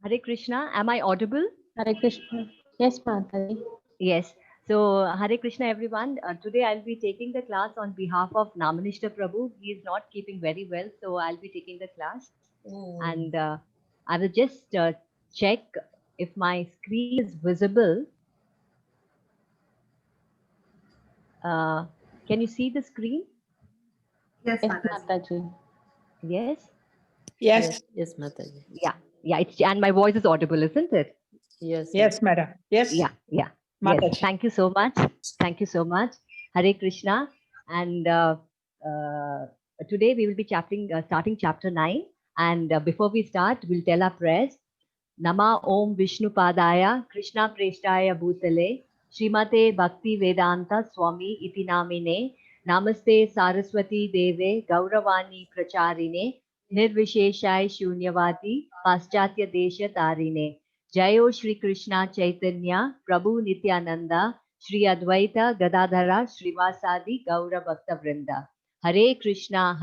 Hare Krishna, am I audible? Hare Krishna. Yes, Mataji. Yes. So, Hare Krishna, everyone. Today I'll be taking the class on behalf of Namanishta Prabhu. He is not keeping very well, so I'll be taking the class. And I will just check if my screen is visible. Uh, can you see the screen? Yes, Yes, Mataji. Mataji. Yes. Yes. Yes, Mataji. Yeah. Yeah. It's and my voice is audible, isn't it? Yes. Yes, madam. Yes. Yeah. Yeah. Yes. Mataji. Thank you so much. Thank you so much. Hare Krishna. And uh, today we will be starting chapter 9. And before we start, we'll tell our prayers. Nama Om Vishnu Padaya Krishna Preshtaya Bhutale Srimate Bhakti Vedanta Swami Iti Namine Namaste Saraswati Deve Gauravani Pracharine Nirvisheshai Shunyavati Paschatya Desha Tarine Jayo Shri Krishna Chaitanya Prabhu Nityananda Shri Advaita Gadadhara Srivasadi Gaura Bhakta Vrinda Hare Krishna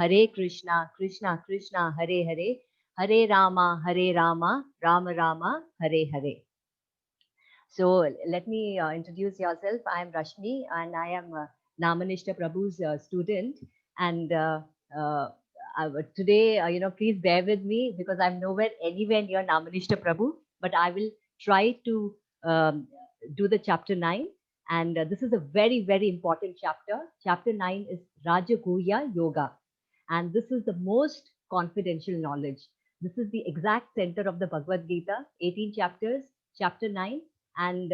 Krishna Krishna Hare Hare Hare Rama, Rama Rama, Hare Hare. So let me introduce yourself. I am Rashmi and I am Namanishta Prabhu's student. And today, please bear with me because I'm nowhere anywhere near Namanishta Prabhu, but I will try to um, do the chapter 9. And this is a very, very important chapter. Chapter 9 is Rajaguhya Yoga. And this is the most confidential knowledge. This is the exact center of the Bhagavad Gita, 18 chapters, chapter 9. And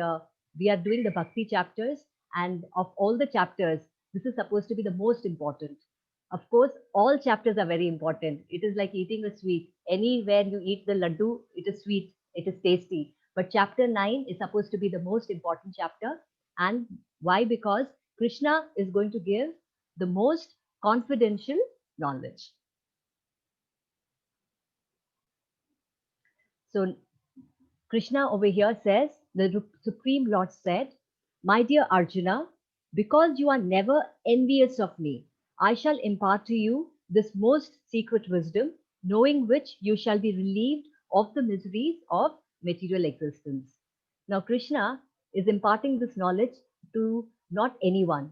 we are doing the Bhakti chapters. And of all the chapters, this is supposed to be the most important. Of course, all chapters are very important. It is like eating a sweet. Anywhere you eat the laddu, it is sweet, it is tasty. But chapter 9 is supposed to be the most important chapter. And why? Because Krishna is going to give the most confidential knowledge. So Krishna over here says, the Supreme Lord said, My dear Arjuna, because you are never envious of me, I shall impart to you this most secret wisdom, knowing which you shall be relieved of the miseries of material existence. Now, Krishna is imparting this knowledge to not anyone.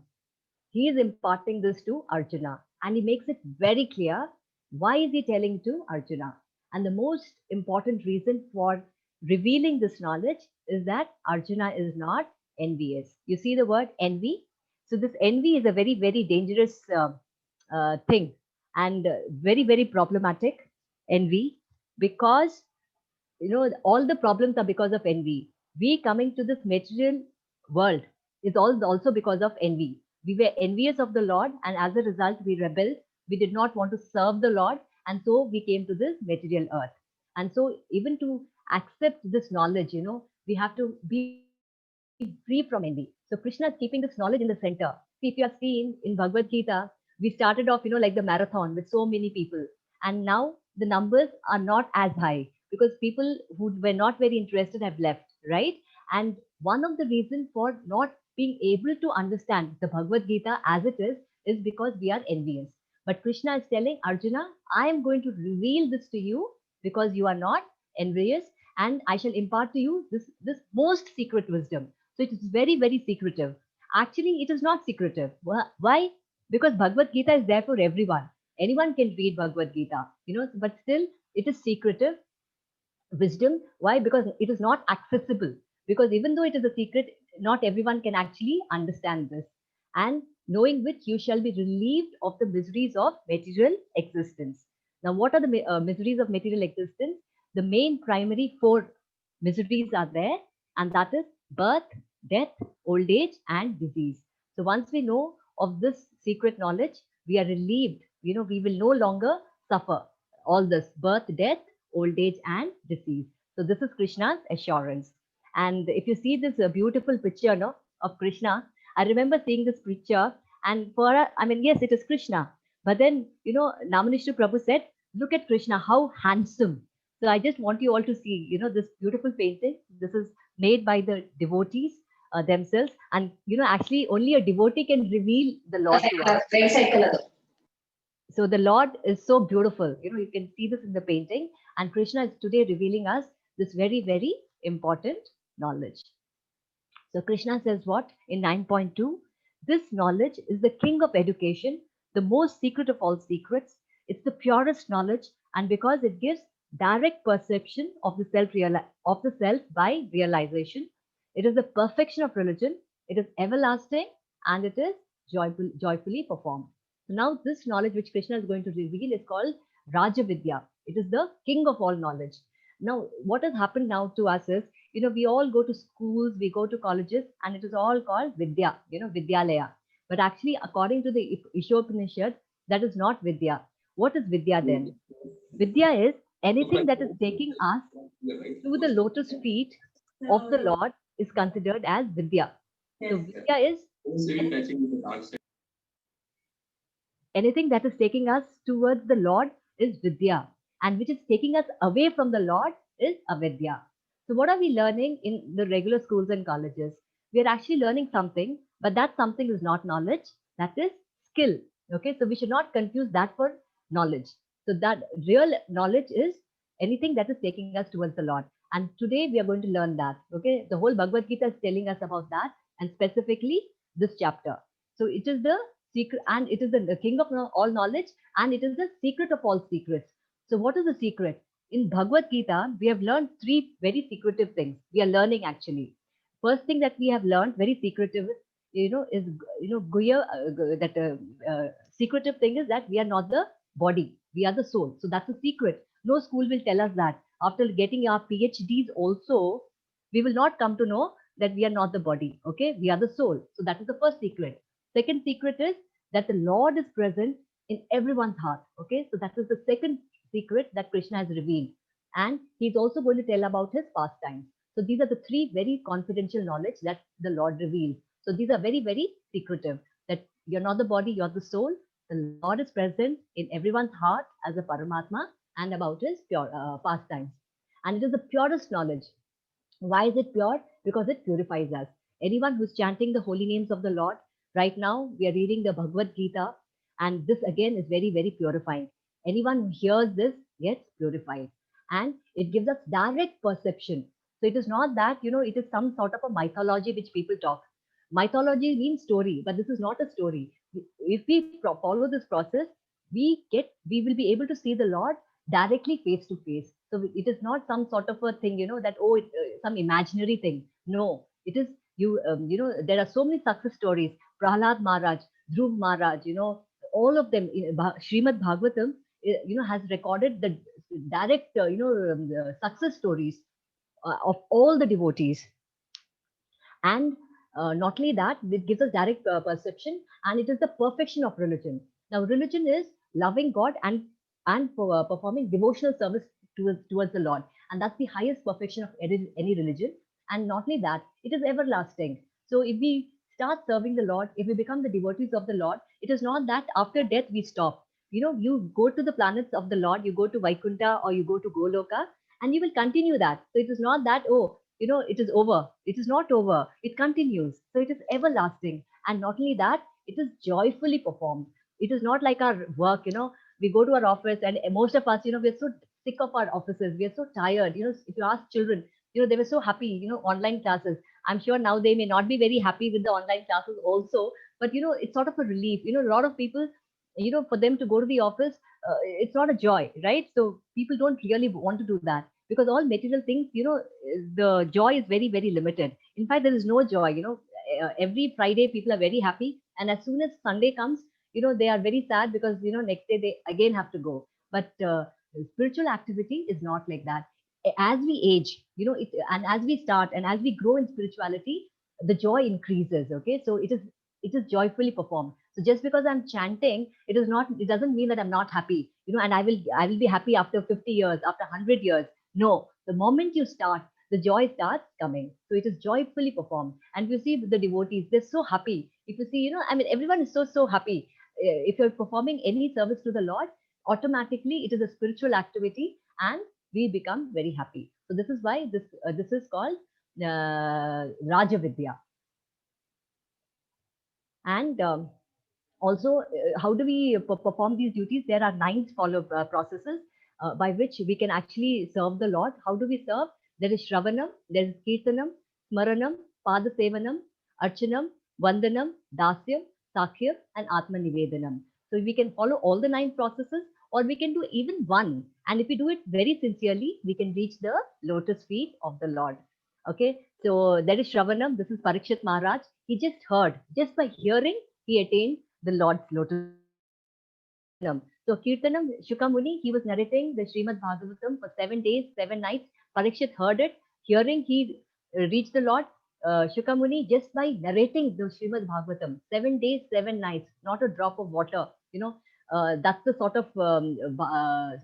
He is imparting this to Arjuna and he makes it very clear. Why is he telling to Arjuna? And the most important reason for revealing this knowledge is that Arjuna is not envious. You see the word envy? So, this envy is a very, very dangerous thing and very, very problematic envy because all the problems are because of envy. We coming to this material world is also because of envy. We were envious of the Lord, and as a result, we rebelled. We did not want to serve the Lord, and so we came to this material earth. And so, even to accept this knowledge, we have to be free from envy. So, Krishna is keeping this knowledge in the center. See, if you have seen in Bhagavad Gita, we started off, like the marathon with so many people, and now the numbers are not as high because people who were not very interested have left, right? And one of the reasons for not being able to understand the Bhagavad Gita as it is because we are envious. But Krishna is telling Arjuna, I am going to reveal this to you because you are not envious, and I shall impart to you this most secret wisdom. So it is very, very secretive. Actually, it is not secretive. Why? Because Bhagavad Gita is there for everyone. Anyone can read Bhagavad Gita, but still it is secretive wisdom. Why? Because it is not accessible. Because even though it is a secret, not everyone can actually understand this. And knowing which you shall be relieved of the miseries of material existence. Now, what are the miseries of material existence? The main primary four miseries are there, and that is birth, death, old age, and disease. So, once we know of this secret knowledge, we are relieved. We will no longer suffer all this birth, death, old age, and disease. So this is Krishna's assurance. And if you see this beautiful picture of Krishna, I remember seeing this picture, and yes, it is Krishna. But then, Namanishra Prabhu said, look at Krishna, how handsome. So I just want you all to see, this beautiful painting. This is made by the devotees themselves. And, actually only a devotee can reveal the Lord to us. So the Lord is so beautiful. You can see this in the painting, and Krishna is today revealing us this very, very important knowledge. So Krishna says what in 9.2? This knowledge is the king of education, the most secret of all secrets. It's the purest knowledge, and because it gives direct perception of the of the self by realization, it is the perfection of religion. It is everlasting, and it is joyfully performed. So now this knowledge which Krishna is going to reveal is called Raja Vidya. It is the king of all knowledge. Now, what has happened now to us is, we all go to schools, we go to colleges, and it is all called Vidya, Vidyalaya. But actually, according to the Ishopanishad, that is not Vidya. What is Vidya then? Vidya is anything that is taking us to the lotus feet of the Lord is considered as Vidya. So Vidya is anything that is taking us towards the Lord is Vidya, and which is taking us away from the Lord is Avidya. So, what are we learning in the regular schools and colleges? We are actually learning something, but that something is not knowledge, that is skill. Okay, so we should not confuse that for knowledge. So, that real knowledge is anything that is taking us towards the Lord. And today we are going to learn that. Okay, the whole Bhagavad Gita is telling us about that, and specifically this chapter. So, it is the secret, and it is the king of all knowledge, and it is the secret of all secrets. So what is the secret? In Bhagavad Gita we have learned three very secretive things. We are learning actually. First thing that we have learned very secretive, is Guya, that secretive thing is that we are not the body, we are the soul. So that's a secret. No school will tell us that. After getting our PhDs also, we will not come to know that we are not the body. Okay, we are the soul. So that is the first secret. Second secret is that the Lord is present in everyone's heart. Okay, so that is the second secret that Krishna has revealed. And he's also going to tell about his pastimes. So these are the three very confidential knowledge that the Lord reveals. So these are very, very secretive, that you're not the body, you're the soul. The Lord is present in everyone's heart as a Paramatma, and about his pure pastimes. And it is the purest knowledge. Why is it pure? Because it purifies us. Anyone who's chanting the holy names of the Lord, right now we are reading the Bhagavad Gita, and this again is very, very purifying. Anyone who hears this gets purified, and it gives us direct perception. So it is not that, it is some sort of a mythology which people talk. Mythology means story, but this is not a story. If we follow this process, we will be able to see the Lord directly face to face. So it is not some sort of a thing, that, oh, some imaginary thing. No, it is you. There are so many success stories. Prahlad Maharaj, Dhruv Maharaj, all of them. Srimad Bhagavatam, has recorded the direct, the success stories of all the devotees. And not only that, it gives us direct perception, and it is the perfection of religion. Now religion is loving God and performing devotional service towards the Lord, and that's the highest perfection of any religion. And not only that, it is everlasting. So if we start serving the Lord, if we become the devotees of the Lord, it is not that after death we stop. You go to the planets of the Lord, you go to Vaikuntha or you go to Goloka, and you will continue that. So it is not that, oh, it is over. It is not over. It continues. So it is everlasting. And not only that, it is joyfully performed. It is not like our work, we go to our office, and most of us, we're so sick of our offices. We are so tired. If you ask children, they were so happy, online classes. I'm sure now they may not be very happy with the online classes also, but, it's sort of a relief. A lot of people, for them to go to the office, it's not a joy, right? So people don't really want to do that, because all material things, the joy is very, very limited. In fact, there is no joy. Every Friday people are very happy, and as soon as Sunday comes, they are very sad, because next day they again have to go. But spiritual activity is not like that. As we age, and as we start and as we grow in spirituality, the joy increases. Okay, so it is joyfully performed. So just because I'm chanting, it doesn't mean that I'm not happy, and I will be happy after 50 years, after 100 years. No, the moment you start, the joy starts coming. So it is joyfully performed. And you see the devotees, they're so happy. If you see, everyone is so, so happy. If you're performing any service to the Lord, automatically it is a spiritual activity, and we become very happy. So this is why this is called Raja Vidya. And Also, how do we perform these duties? There are 9 processes by which we can actually serve the Lord. How do we serve? There is Shravanam, there is Kirtanam, Smaranam, Padasevanam, Archanam, Vandanam, Dasyam, Sakhyam, and Atma Nivedanam. So we can follow all the 9 processes, or we can do even one. And if we do it very sincerely, we can reach the lotus feet of the Lord. Okay, so there is Shravanam. This is Parikshit Maharaj. He just heard, just by hearing, he attained the Lord's lotus. So Kirtanam, Shukamuni, he was narrating the Srimad Bhagavatam for 7 days, 7 nights. Parikshit heard it. Hearing, he reached the Lord. Shukamuni, just by narrating the Srimad Bhagavatam, 7 days, 7 nights, not a drop of water, that's the sort of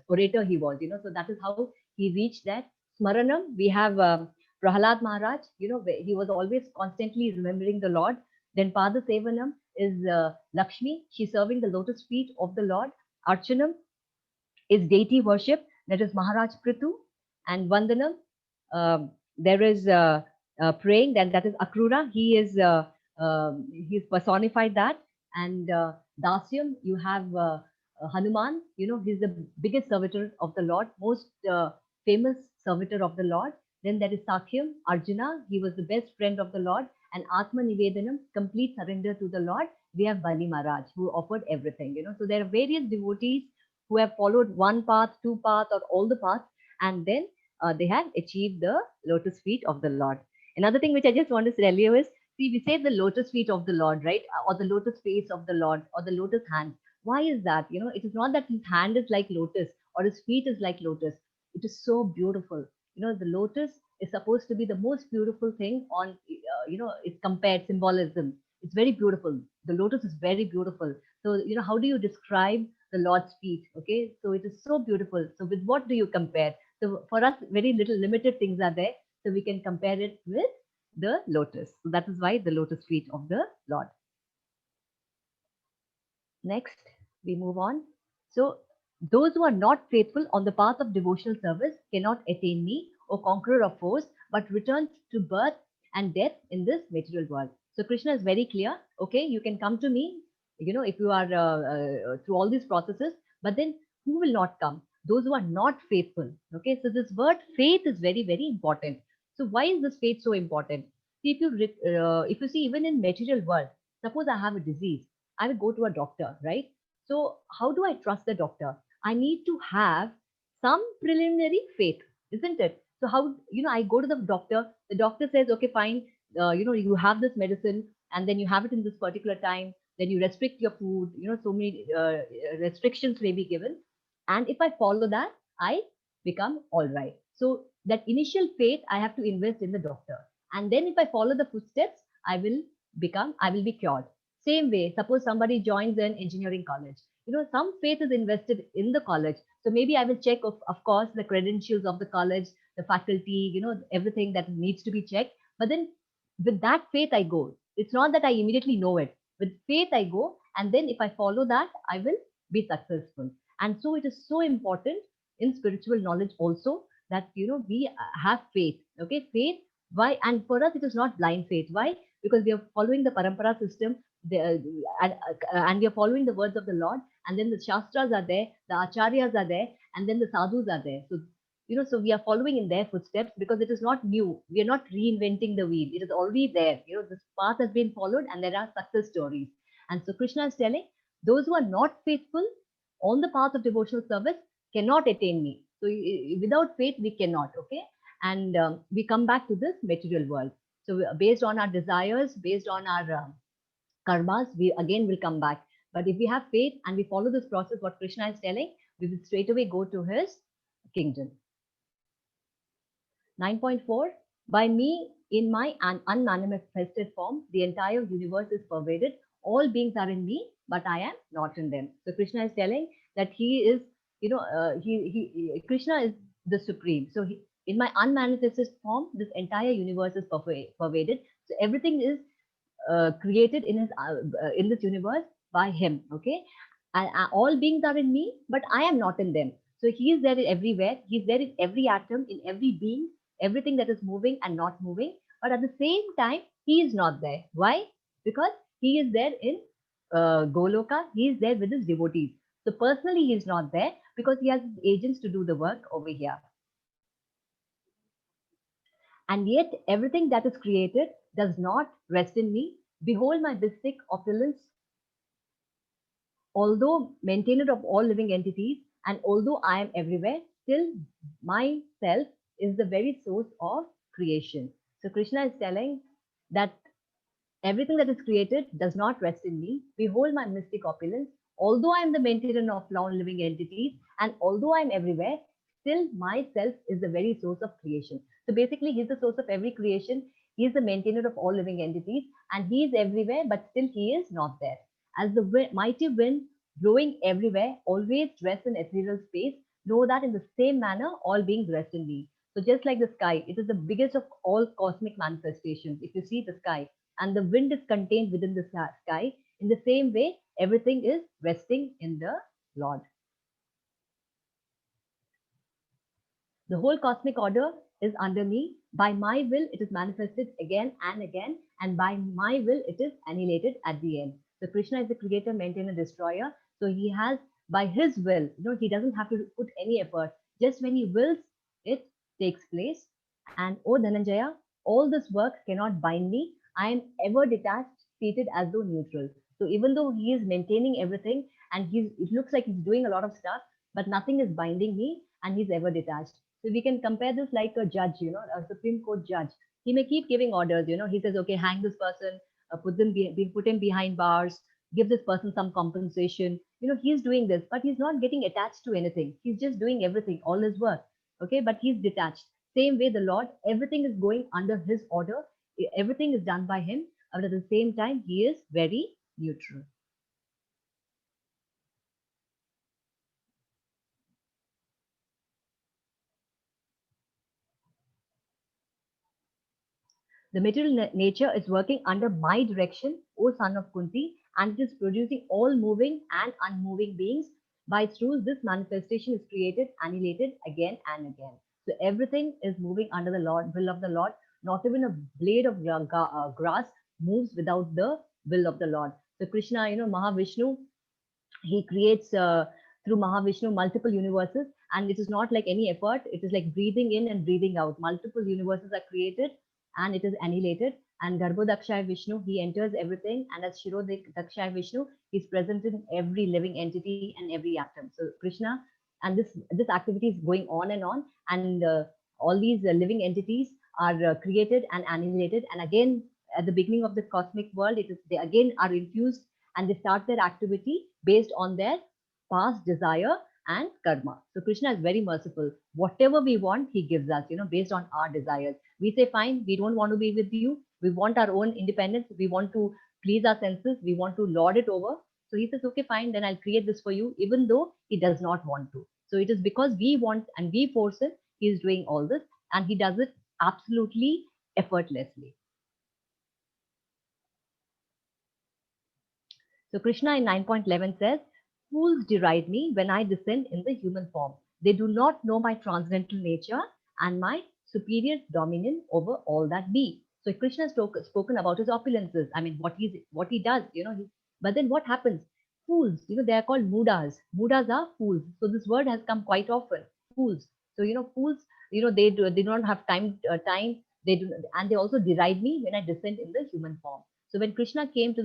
orator he was, so that is how he reached that. Smaranam, we have Prahalad Maharaj, he was always constantly remembering the Lord. Then Pada Sevanam is Lakshmi, she's serving the lotus feet of the Lord. Archanam is deity worship, that is Maharaj Prithu. And Vandanam, there is praying, then that is Akrura, he's personified that. And Dasyam, you have Hanuman, he's the biggest servitor of the Lord, most famous servitor of the Lord. Then there is Sakhyam, Arjuna, he was the best friend of the Lord. And Atma Nivedanam, complete surrender to the Lord. We have Bali Maharaj, who offered everything, So there are various devotees who have followed one path, two paths, or all the paths, and then they have achieved the lotus feet of the Lord. Another thing which I just want to tell you is, see, we say the lotus feet of the Lord, right? Or the lotus face of the Lord, or the lotus hand. Why is that? It is not that his hand is like lotus or his feet is like lotus. It is so beautiful. The lotus is supposed to be the most beautiful thing on, it's compared symbolism. It's very beautiful. The lotus is very beautiful. So, how do you describe the Lord's feet? Okay, so it is so beautiful. So, with what do you compare? So, for us, very little limited things are there. So, we can compare it with the lotus. So, that is why the lotus feet of the Lord. Next, we move on. So, those who are not faithful on the path of devotional service cannot attain me, O conqueror of foes, but return to birth and death in this material world. So, Krishna is very clear. Okay, you can come to me, if you are through all these processes, but then who will not come? Those who are not faithful. Okay, so this word faith is very, very important. So, why is this faith so important? See, if you see, even in material world, suppose I have a disease, I will go to a doctor, right? So, how do I trust the doctor? I need to have some preliminary faith, isn't it? So, how, I go to the doctor says, okay, fine, you have this medicine and then you have it in this particular time, then you restrict your food, so many restrictions may be given. And if I follow that, I become all right. So, that initial faith, I have to invest in the doctor. And then if I follow the footsteps, I will be cured. Same way, suppose somebody joins an engineering college. Some faith is invested in the college. So maybe I will check, of course, the credentials of the college, the faculty, everything that needs to be checked. But then with that faith, I go. It's not that I immediately know it. With faith, I go. And then if I follow that, I will be successful. And so it is so important in spiritual knowledge also that, we have faith. Okay, faith. Why? And for us, it is not blind faith. Why? Because we are following the parampara system, and we are following the words of the Lord, and then the shastras are there, the acharyas are there, and then the sadhus are there. So, so we are following in their footsteps because it is not new. We are not reinventing the wheel. It is already there. This path has been followed, and there are success stories. And so Krishna is telling those who are not faithful on the path of devotional service cannot attain me. So without faith, we cannot. Okay, and we come back to this material world. So based on our desires, based on our karmas, we again will come back. But if we have faith and we follow this process, what Krishna is telling, we will straight away go to his kingdom. 9.4, by me in my unmanifested form, the entire universe is pervaded. All beings are in me, but I am not in them. So Krishna is telling that he is, Krishna is the supreme. So in my unmanifested form, this entire universe is pervaded. So everything is created in this universe by him. Okay, and all beings are in me, but I am not in them. So he is there everywhere. He's there in every atom, in every being, everything that is moving and not moving. But at the same time, he is not there. Why? Because he is there in Goloka, he is there with his devotees. So personally, he is not there because he has agents to do the work over here. And yet, everything that is created does not rest in me. Behold my mystic opulence, although maintainer of all living entities, and although I am everywhere, still myself is the very source of creation. So Krishna is telling that everything that is created does not rest in me. Behold my mystic opulence. Although I am the maintainer of all living entities, and although I am everywhere, still myself is the very source of creation. So basically, he's the source of every creation. He is the maintainer of all living entities, and he is everywhere, but still he is not there. As the mighty wind blowing everywhere, always rests in ethereal space, know that in the same manner, all beings rest in me. So just like the sky, it is the biggest of all cosmic manifestations. If you see the sky, and the wind is contained within the sky, in the same way, everything is resting in the Lord. The whole cosmic order is under me. By my will, it is manifested again and again, and by my will, it is annihilated at the end. So Krishna is the creator, maintainer, destroyer. So he has, by his will, he doesn't have to put any effort. Just when he wills, it takes place. And oh Dhananjaya, all this work cannot bind me. I am ever detached, seated as though neutral. So even though he is maintaining everything and it looks like he's doing a lot of stuff, but nothing is binding me and he's ever detached. So we can compare this like a judge, a Supreme Court judge. He may keep giving orders, he says, okay, hang this person, put him behind bars, give this person some compensation. He's doing this, but he's not getting attached to anything. He's just doing everything, all his work. Okay, but he's detached. Same way, the Lord, everything is going under his order. Everything is done by him. But at the same time, he is very neutral. The material nature is working under my direction, O son of Kunti, and it is producing all moving and unmoving beings. By its rules, this manifestation is created, annihilated again and again. So everything is moving under the will of the Lord. Not even a blade of grass moves without the will of the Lord. So Krishna, Mahavishnu, he creates through Mahavishnu multiple universes, and it is not like any effort. It is like breathing in and breathing out. Multiple universes are created, and it is annihilated. And Garbhodakshaya Vishnu, he enters everything, and as Shirodakshaya Vishnu, he's present in every living entity and every atom. So Krishna, and this activity is going on, and all these living entities are created and annihilated, and again at the beginning of the cosmic world, they again are infused and they start their activity based on their past desire and karma. So Krishna is very merciful. Whatever we want, he gives us, based on our desires. We say, fine, we don't want to be with you. We want our own independence. We want to please our senses. We want to lord it over. So he says, okay, fine, then I'll create this for you, even though he does not want to. So it is because we want and we force him, he is doing all this, and he does it absolutely effortlessly. So Krishna in 9.11 says, fools deride me when I descend in the human form. They do not know my transcendental nature and my superior dominion over all that be. So Krishna has spoken about his opulences. I mean, what he does, but then what happens? Fools, they are called mudas. Mudas are fools. So this word has come quite often. Fools. So fools, they don't have time. They do, and they also deride me when I descend in the human form. So when Krishna came to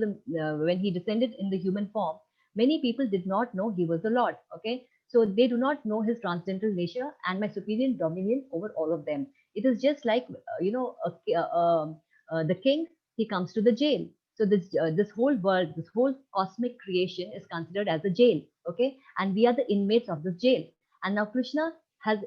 when he descended in the human form, many people did not know he was the Lord. Okay, so they do not know his transcendental nature and my superior dominion over all of them. It is just like the king. He comes to the jail. So this whole world, this whole cosmic creation is considered as a jail. Okay, and we are the inmates of this jail. And now Krishna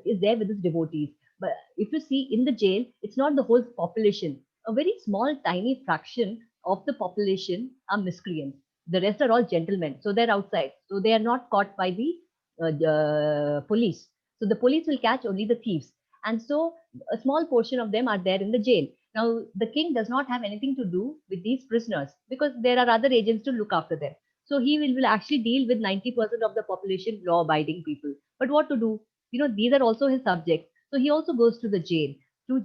is there with his devotees. But if you see in the jail, it's not the whole population. A very small, tiny fraction of the population are miscreants. The rest are all gentlemen. So they're outside. So they are not caught by the police. So the police will catch only the thieves. And so a small portion of them are there in the jail. Now, the king does not have anything to do with these prisoners because there are other agents to look after them. So he will actually deal with 90% of the population, law abiding people. But what to do? These are also his subjects. So he also goes to the jail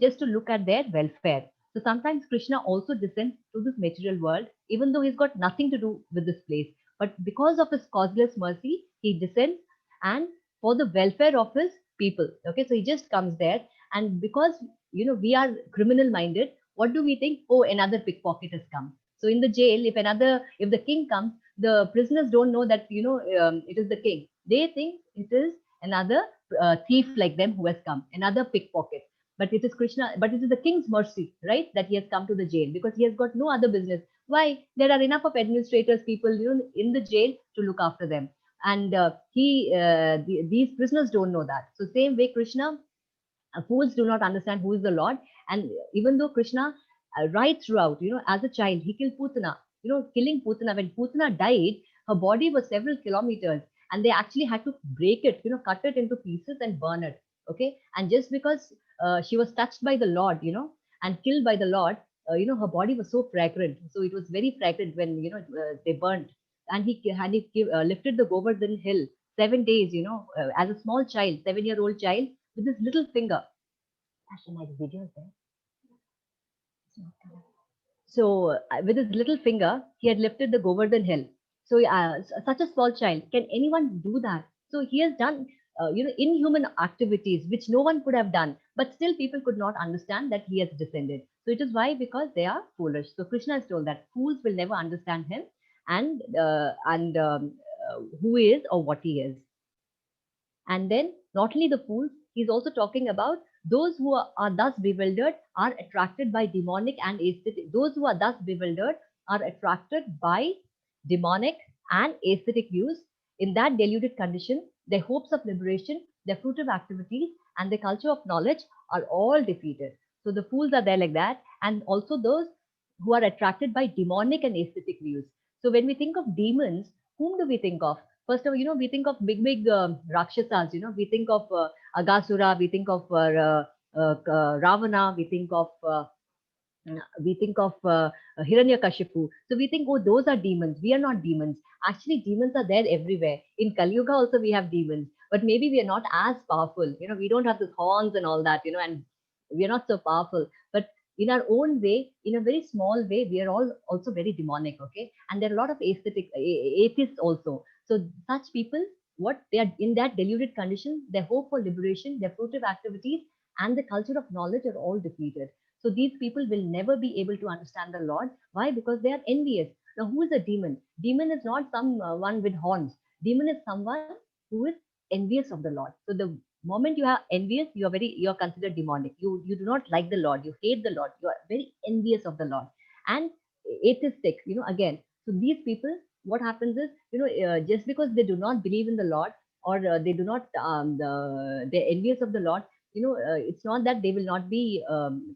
just to look at their welfare. So sometimes Krishna also descends to this material world, even though he's got nothing to do with this place. But because of his causeless mercy, he descends and for the welfare of his people. Okay, so he just comes there, and because we are criminal minded, what do we think? Oh, another pickpocket has come. So in the jail, if the king comes, the prisoners don't know that it is the king. They think it is another thief like them who has come, another pickpocket. But it is Krishna, but it is the king's mercy, right, that he has come to the jail because he has got no other business. Why? There are enough of administrators, people in the jail to look after them, and these prisoners don't know that. So same way, Krishna, fools do not understand who is the Lord. And even though Krishna, right throughout, as a child, he killed Putana. Killing Putana, when Putana died, her body was several kilometers, and they actually had to break it, cut it into pieces and burn it. Okay, and just because she was touched by the Lord, and killed by the Lord, her body was so fragrant. So it was very fragrant when they burned. And lifted the Govardhan hill 7 days, as a small child, 7-year-old child, with his little finger. Actually, my video is there. So, with his little finger, he had lifted the Govardhan hill. So, such a small child, can anyone do that? So, he has done, inhuman activities which no one could have done, but still people could not understand that he has descended. So, it is why? Because they are foolish. So, Krishna has told that fools will never understand him and who he is or what he is. And then not only the fools, he's also talking about those who are thus bewildered are attracted by demonic and aesthetic. Those who are thus bewildered are attracted by demonic and aesthetic views. In that deluded condition, their hopes of liberation, their fruitive activities, and the culture of knowledge are all defeated. So the fools are there like that, and also those who are attracted by demonic and aesthetic views. So when we think of demons, whom do we think of? First of all, we think of big Rakshasas, we think of Agasura, we think of Ravana, we think of Hiranyakashipu. So we think, oh, those are demons. We are not demons. Actually, demons are there everywhere. In Kali Yuga also we have demons, but maybe we are not as powerful. We don't have the horns and all that, and we are not so powerful. But in our own way, in a very small way, we are all also very demonic, okay? And there are a lot of atheists also. So such people, what they are in that deluded condition, their hope for liberation, their fruitive activities, and the culture of knowledge are all defeated. So these people will never be able to understand the Lord. Why? Because they are envious. Now, who is a demon? Demon is not someone with horns. Demon is someone who is envious of the Lord. So the moment you are envious, you are considered demonic. You do not like the Lord. You hate the Lord. You are very envious of the Lord. And atheistic, again. So these people, what happens is, just because they do not believe in the Lord, or they do not, they're envious of the Lord, it's not that they will not be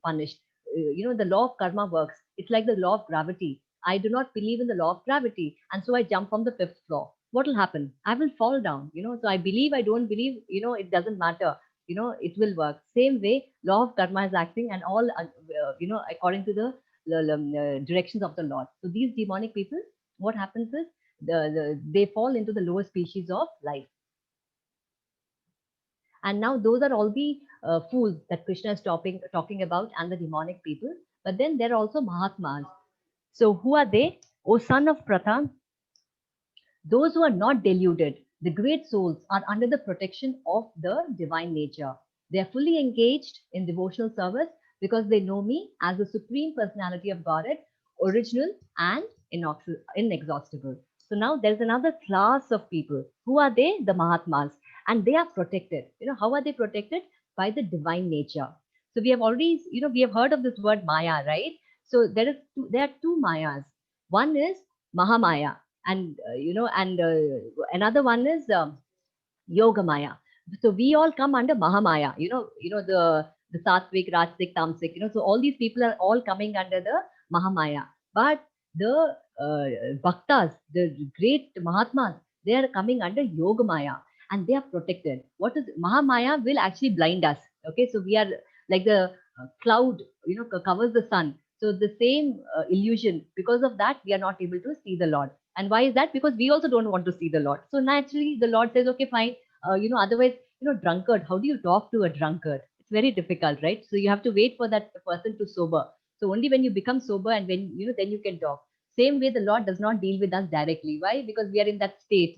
punished. The law of karma works. It's like the law of gravity. I do not believe in the law of gravity, and so I jump from the 5th floor. What will happen? I will fall down. So I believe, I don't believe. It doesn't matter. It will work. Same way, law of karma is acting, and all according to the directions of the Lord. So these demonic people, what happens is they fall into the lower species of life. And now those are all the fools that Krishna is talking about, and the demonic people. But then there are also Mahatmas. So who are they? O son of Pratha, those who are not deluded, the great souls, are under the protection of the divine nature. They are fully engaged in devotional service because they know me as the Supreme Personality of Godhead, original and inexhaustible. So now there's another class of people. Who are they? The Mahatmas. And they are protected. How are they protected? By the divine nature. So we have already, we have heard of this word Maya, right? So there are two Mayas. One is Mahamaya, and another one is Yoga Maya. So we all come under Mahamaya. The Sattvic, Rajasic, Tamasic. So all these people are all coming under the Mahamaya. But the Bhaktas, the great Mahatmas, they are coming under Yoga Maya, and they are protected. What is Mahamaya will actually blind us. Okay, so we are like the cloud, covers the sun. So the same illusion. Because of that, we are not able to see the Lord. And why is that? Because we also don't want to see the Lord. So naturally, the Lord says, okay, fine. Otherwise, drunkard. How do you talk to a drunkard? It's very difficult, right? So you have to wait for that person to sober. So only when you become sober and when, then you can talk. Same way, the Lord does not deal with us directly. Why? Because we are in that state,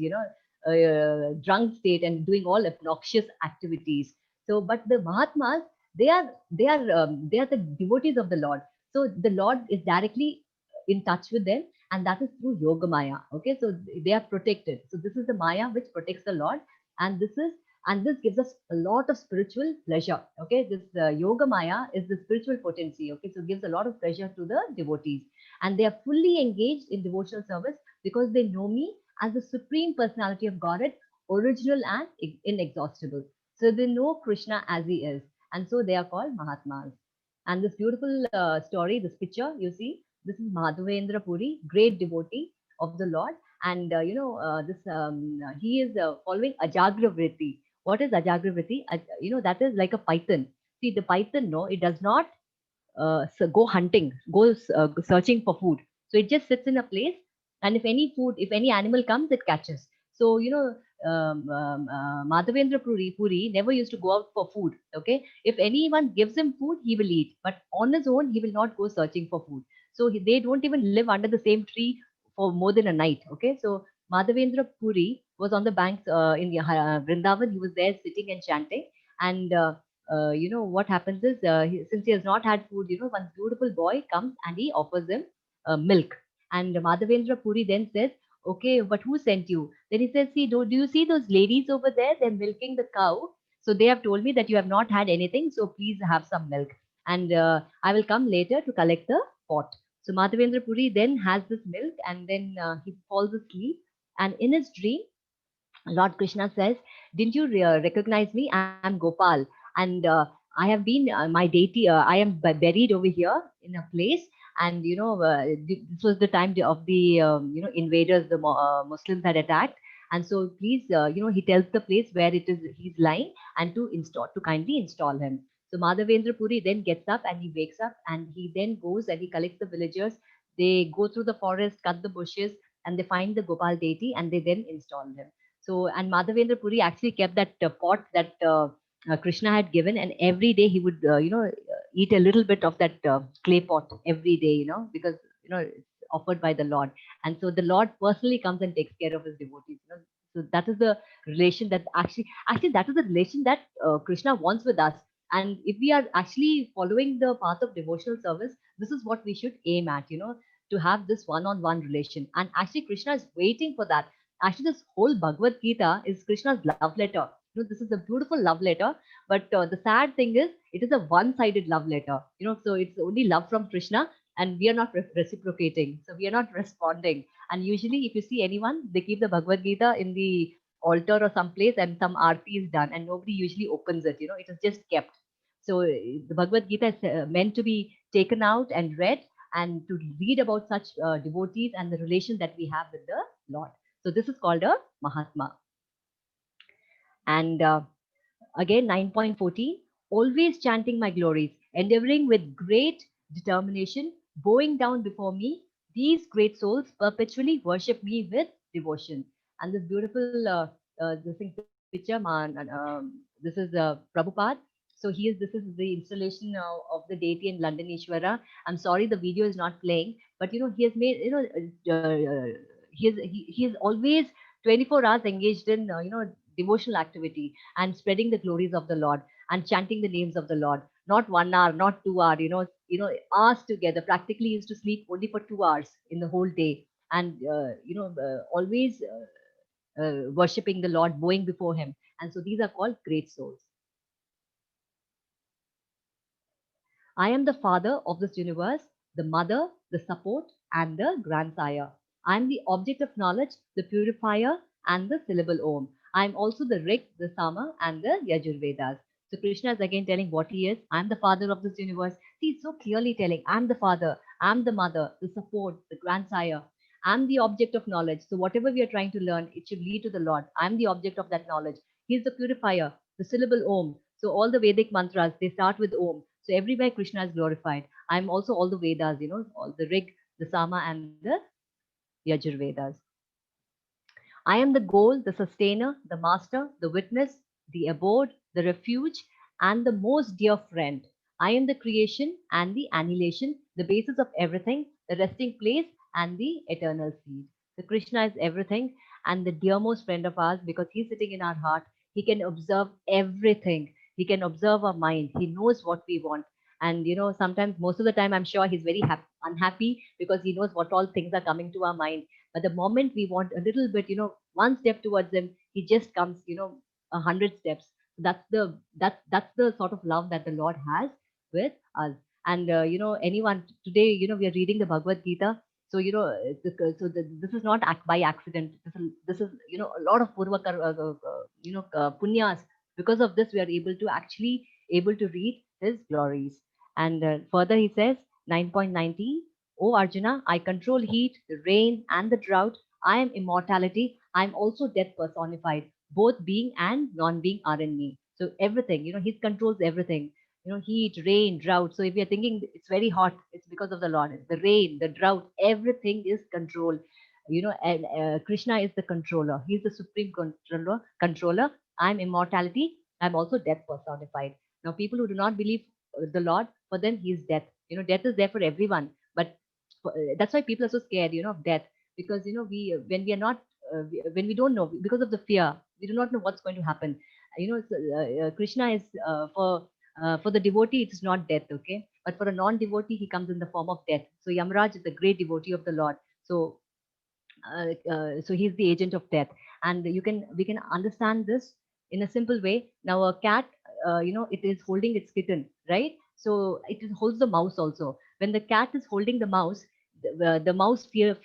drunk state and doing all obnoxious activities. So, but the Mahatmas, they are the devotees of the Lord. So the Lord is directly in touch with them, and that is through Yoga Maya. Okay, so they are protected. So this is the Maya which protects the Lord, and this gives us a lot of spiritual pleasure. Okay, this Yoga Maya is the spiritual potency. Okay, so it gives a lot of pleasure to the devotees, and they are fully engaged in devotional service because they know me as the supreme personality of Godhead, original and inexhaustible. So they know Krishna as he is, and so they are called Mahatmas. And this beautiful story, this picture you see, this is Madhavendra Puri, great devotee of the Lord, and this he is following Ajagra Vritti. What is Ajagra Vritti? That is like a python. See, the python, no, it does not go hunting, goes searching for food. So it just sits in a place, and if any animal comes, it catches. So Madhavendra Puri never used to go out for food. Okay, if anyone gives him food, he will eat, but on his own, he will not go searching for food. So they don't even live under the same tree for more than a night. Okay, so Madhavendra Puri was on the banks in Vrindavan. He was there sitting and chanting, and what happens is, since he has not had food, one beautiful boy comes and he offers him milk. And Madhavendra Puri then says, okay, but who sent you? Then he says, see, do you see those ladies over there? They're milking the cow. So they have told me that you have not had anything. So please have some milk. And I will come later to collect the pot. So Madhavendra Puri then has this milk, and then he falls asleep. And in his dream, Lord Krishna says, didn't you recognize me? I'm Gopal. And I have been, my deity, I am buried over here in a place. And, this was the time of the, invaders, the Muslims had attacked. And so please, he tells the place where it is he's lying, and to kindly install him. So Madhavendra Puri then gets up and he wakes up, and he then goes and he collects the villagers. They go through the forest, cut the bushes, and they find the Gopal deity, and they then install him. So, and Madhavendra Puri actually kept that pot that Krishna had given, and every day he would, eat a little bit of that clay pot every day, because, it's offered by the Lord. And so the Lord personally comes and takes care of his devotees. So that is the relation that actually, that is the relation that Krishna wants with us. And if we are actually following the path of devotional service, this is what we should aim at, to have this one-on-one relation. And actually, Krishna is waiting for that. Actually, this whole Bhagavad Gita is Krishna's love letter. This is a beautiful love letter, but the sad thing is, it is a one-sided love letter. So it's only love from Krishna, and we are not reciprocating. So we are not responding. And usually, if you see anyone, they keep the Bhagavad Gita in the altar or someplace, and some aarti is done, and nobody usually opens it. It is just kept. So the Bhagavad Gita is meant to be taken out and read, and to read about such devotees and the relation that we have with the Lord. So this is called a Mahatma. And again, 9.14, always chanting my glories, endeavoring with great determination, bowing down before me, these great souls perpetually worship me with devotion. And this beautiful picture, man, this is Prabhupada. So this is the installation of the deity in London Ishvara. I'm sorry the video is not playing, but he has made, he is always 24 hours engaged in, devotional activity and spreading the glories of the Lord and chanting the names of the Lord. Not 1 hour, not 2 hour, hours together. Practically used to sleep only for 2 hours in the whole day, and always worshipping the Lord, bowing before Him. And so these are called great souls. I am the father of this universe, the mother, the support, and the grandsire. I am the object of knowledge, the purifier, and the syllable Om. I am also the Rig, the Sama, and the Yajurvedas. So Krishna is again telling what he is. I am the father of this universe. See, it's so clearly telling, I am the father, I am the mother, the support, the grandsire. I am the object of knowledge. So whatever we are trying to learn, it should lead to the Lord. I am the object of that knowledge. He is the purifier, the syllable Om. So all the Vedic mantras, they start with Om. So everywhere Krishna is glorified. I'm also all the Vedas, all the Rig, the Sama, and the Yajurvedas. I am the goal, the sustainer, the master, the witness, the abode, the refuge, and the most dear friend. I am the creation and the annihilation, the basis of everything, the resting place, and the eternal seed. So Krishna is everything and the dearmost friend of ours because he's sitting in our heart. He can observe everything. He can observe our mind. He knows what we want. And sometimes, most of the time, I'm sure he's very unhappy because he knows what all things are coming to our mind. But the moment we want a little bit, one step towards him, he just comes, 100 steps. That's the sort of love that the Lord has with us. And anyone today, we are reading the Bhagavad Gita. So this is not by accident. This is a lot of punyas. Because of this, we are able to read his glories. And further, he says 9.90. O Arjuna, I control heat, the rain, and the drought. I am immortality. I am also death personified. Both being and non-being are in me. So everything, he controls everything. Heat, rain, drought. So if you're thinking it's very hot, it's because of the Lord. The rain, the drought, everything is controlled. And Krishna is the controller. He's the supreme controller. I'm immortality. I'm also death personified. Now, people who do not believe the Lord, for them, he is death. Death is there for everyone. But that's why people are so scared, of death. Because, when we are not, when we don't know, because of the fear, we do not know what's going to happen. Krishna is for the devotee, it is not death, okay? But for a non-devotee, he comes in the form of death. So Yamaraj is a great devotee of the Lord. So he's the agent of death, and we can understand this in a simple way. Now a cat, it is holding its kitten, right? So holds the mouse also. When the cat is holding the mouse, the mouse fears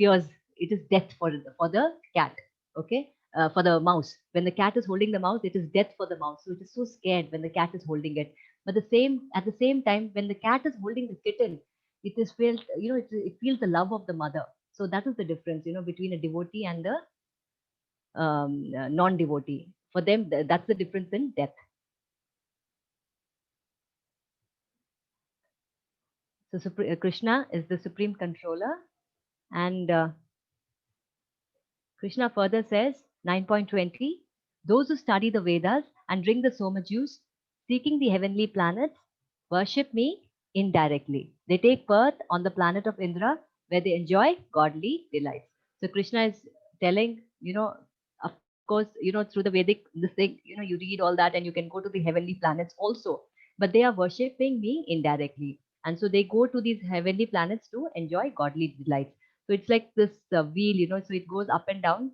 it is death for the cat, okay? For the mouse, when the cat is holding the mouse, it is death for the mouse, so it is so scared when the cat is holding it. But at the same time, when the cat is holding the kitten, it is felt, it feels the love of the mother. So that is the difference, between a devotee and a non-devotee. For them, that's the difference in death. So Krishna is the supreme controller, and Krishna further says 9.20, those who study the Vedas and drink the Soma juice, seeking the heavenly planets, worship me indirectly. They take birth on the planet of Indra, where they enjoy godly delights. So Krishna is telling, of course, through the Vedic, this thing, you read all that and you can go to the heavenly planets also. But they are worshipping me indirectly. And so they go to these heavenly planets to enjoy godly delights. So it's like this wheel, so it goes up and down.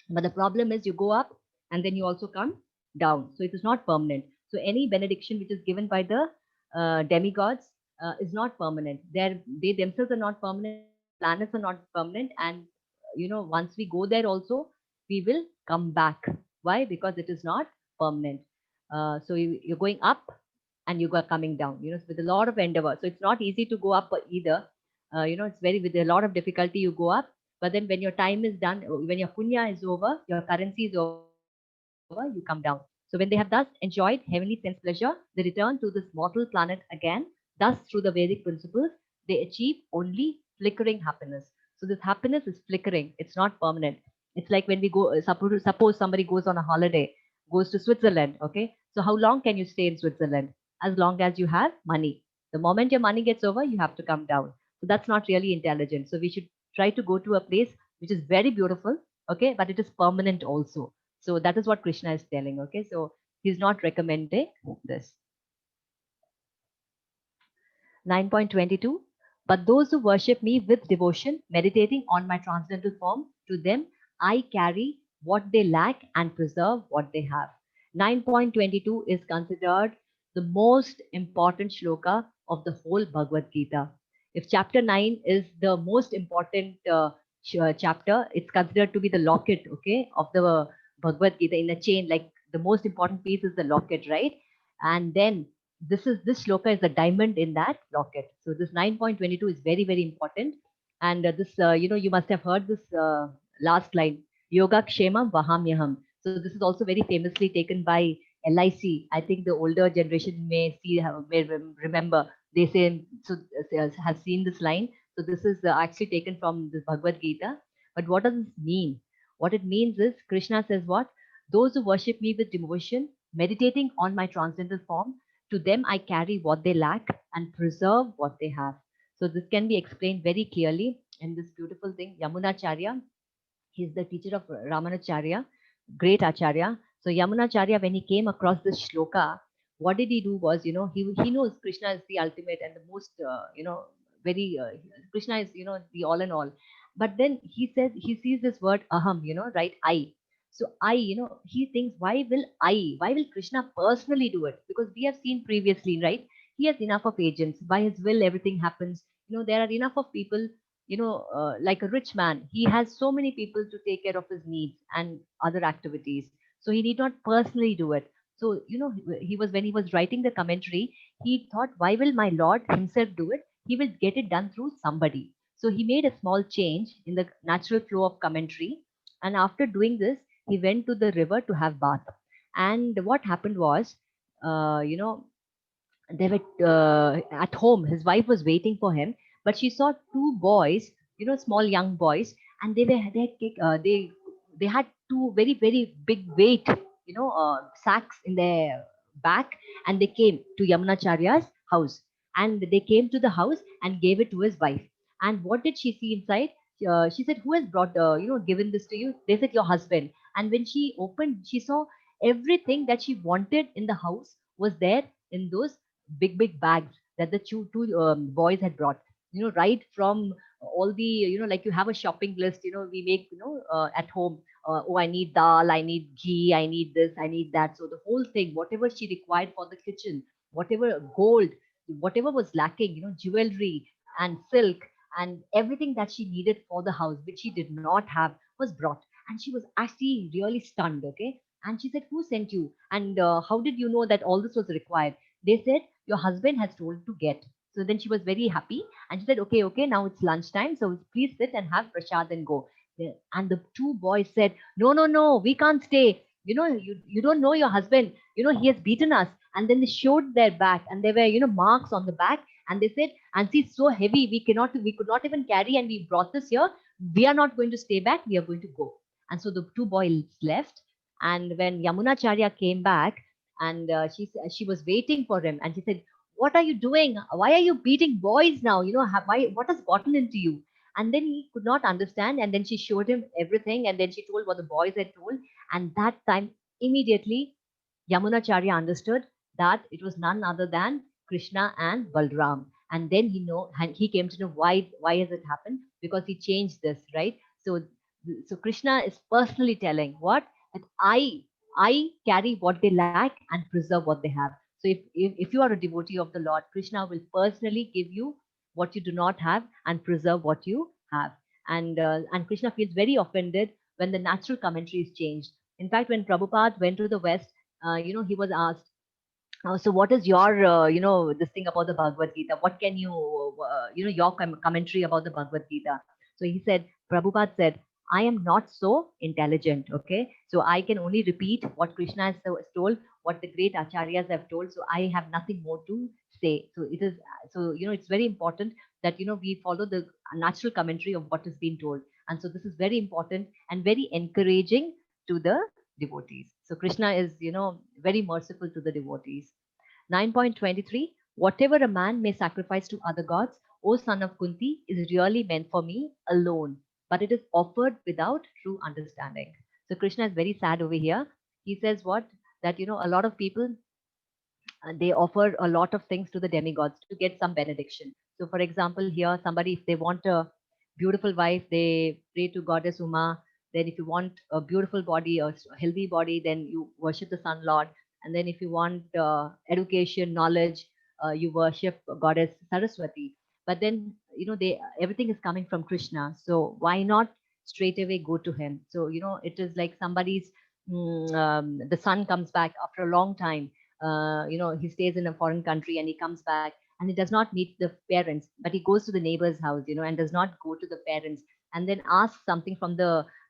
But the problem is you go up and then you also come down. So it is not permanent. So any benediction which is given by the demigods is not permanent. They themselves are not permanent. Planets are not permanent. And, once we go there also, we will come back. Why? Because it is not permanent. So you're going up and you are coming down, with a lot of endeavor. So it's not easy to go up either. It's with a lot of difficulty you go up. But then when your time is done, when your punya is over, your currency is over, you come down. So when they have thus enjoyed heavenly sense pleasure, they return to this mortal planet again. Thus, through the Vedic principles, they achieve only flickering happiness. So this happiness is flickering. It's not permanent. It's like when we go, suppose somebody goes on a holiday, goes to Switzerland, okay? So how long can you stay in Switzerland? As long as you have money. The moment your money gets over, you have to come down. So that's not really intelligent. So we should try to go to a place which is very beautiful, okay, but it is permanent also. So that is what Krishna is telling, okay. So he's not recommending this. 9.22, but those who worship me with devotion, meditating on my transcendental form, to them I carry what they lack and preserve what they have. 9.22 is considered the most important shloka of the whole Bhagavad Gita. If chapter 9 is the most important chapter, it's considered to be the locket, okay, of the Bhagavad Gita in a chain. Like the most important piece is the locket, right? And then this shloka is the diamond in that locket. So this 9.22 is very, very important. And you must have heard this last line, Yoga Kshemam Vahamyaham. So this is also very famously taken by LIC. I think the older generation may remember. They say, so have seen this line. So this is actually taken from the Bhagavad Gita. But what does this mean? What it means is Krishna says what? Those who worship me with devotion, meditating on my transcendental form, to them I carry what they lack and preserve what they have. So this can be explained very clearly in this beautiful thing. Yamunacharya, he's the teacher of Ramanacharya, great Acharya. So Yamunacharya, when he came across this shloka, what did he do was, he knows Krishna is the ultimate and the most, very, Krishna is, the all in all. But then he says, he sees this word aham, right? I. So I, he thinks, why will Krishna personally do it? Because we have seen previously, right? He has enough of agents. By his will, everything happens. There are enough of people, like a rich man, he has so many people to take care of his needs and other activities. So he need not personally do it. So, when he was writing the commentary, he thought, why will my Lord himself do it? He will get it done through somebody. So he made a small change in the natural flow of commentary. And after doing this, he went to the river to have bath. And what happened was, uh, you know, they were at home. His wife was waiting for him, but she saw two boys, small young boys, and they had two very very big weight, sacks in their back, and they came to Yamunacharya's house, and they came to the house and gave it to his wife. And what did she see inside? She said, "Who has brought, given this to you?" They said, "Your husband." And when she opened, she saw everything that she wanted in the house was there in those big bags that the two boys had brought, right from all the, like you have a shopping list, we make, at home. Oh, I need dal, I need ghee, I need this, I need that. So the whole thing, whatever she required for the kitchen, whatever gold, whatever was lacking, jewelry and silk and everything that she needed for the house, which she did not have, was brought. And she was actually really stunned. Okay. And she said, "Who sent you? And how did you know that all this was required?" They said, "Your husband has told to get." So then she was very happy and she said, "Okay, okay, now it's lunchtime. So please sit and have prasad and go." And the two boys said, "No, no, no, we can't stay. You don't know your husband. He has beaten us." And then they showed their back and there were, marks on the back. And they said, "And see, it's so heavy. We could not even carry and we brought this here. We are not going to stay back. We are going to go." And so the two boys left. And when Yamunacharya came back, and she was waiting for him, and she said, "What are you doing? Why are you beating boys now? Why, what has gotten into you?" And then he could not understand, and then she showed him everything, and then she told what the boys had told. And that time, immediately, Yamunacharya understood that it was none other than Krishna and Balram. And then and he came to know why has it happened, because he changed this, right? So Krishna is personally telling what, that I carry what they lack and preserve what they have. So if you are a devotee of the Lord, Krishna will personally give you what you do not have and preserve what you have. And Krishna feels very offended when the natural commentary is changed. In fact, when Prabhupada went to the West, he was asked, "So what is your, this thing about the Bhagavad Gita? What can you, your commentary about the Bhagavad Gita?" So he said, Prabhupada said, "I am not so intelligent, okay? So I can only repeat what Krishna has told, what the great acharyas have told. So I have nothing more to say." So it's very important that, we follow the natural commentary of what has been told. And so this is very important and very encouraging to the devotees. So Krishna is, very merciful to the devotees. 9.23, whatever a man may sacrifice to other gods, O son of Kunti, is really meant for me alone, but it is offered without true understanding. So Krishna is very sad over here. He says what? That, a lot of people, they offer a lot of things to the demigods to get some benediction. So, for example, here, somebody, if they want a beautiful wife, they pray to Goddess Uma. Then, if you want a beautiful body, a healthy body, then you worship the Sun Lord. And then, if you want education, knowledge, you worship Goddess Saraswati. But then, everything is coming from Krishna. So, why not straight away go to him? So, it is like somebody's, the son comes back after a long time. He stays in a foreign country and he comes back and he does not meet the parents, but he goes to the neighbor's house, and does not go to the parents, and then asks something from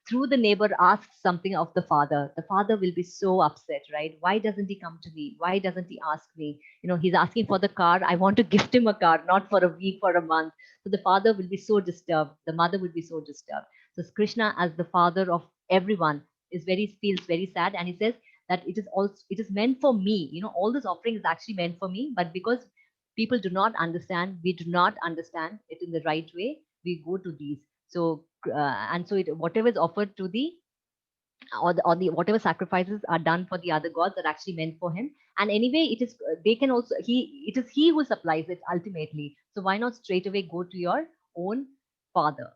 through the neighbor, asks something of the father. The father will be so upset, right? Why doesn't he come to me? Why doesn't he ask me? He's asking for the car. I want to gift him a car, not for a week, for a month. So the father will be so disturbed. The mother will be so disturbed. So Krishna, as the father of everyone, feels very sad, and he says that it is meant for me. All this offering is actually meant for me, but because people do not understand, we do not understand it in the right way, we go to these. So and so whatever is offered to the or the whatever sacrifices are done for the other gods are actually meant for him. And anyway, it is they can also it is he who supplies it ultimately. So why not straight away go to your own father?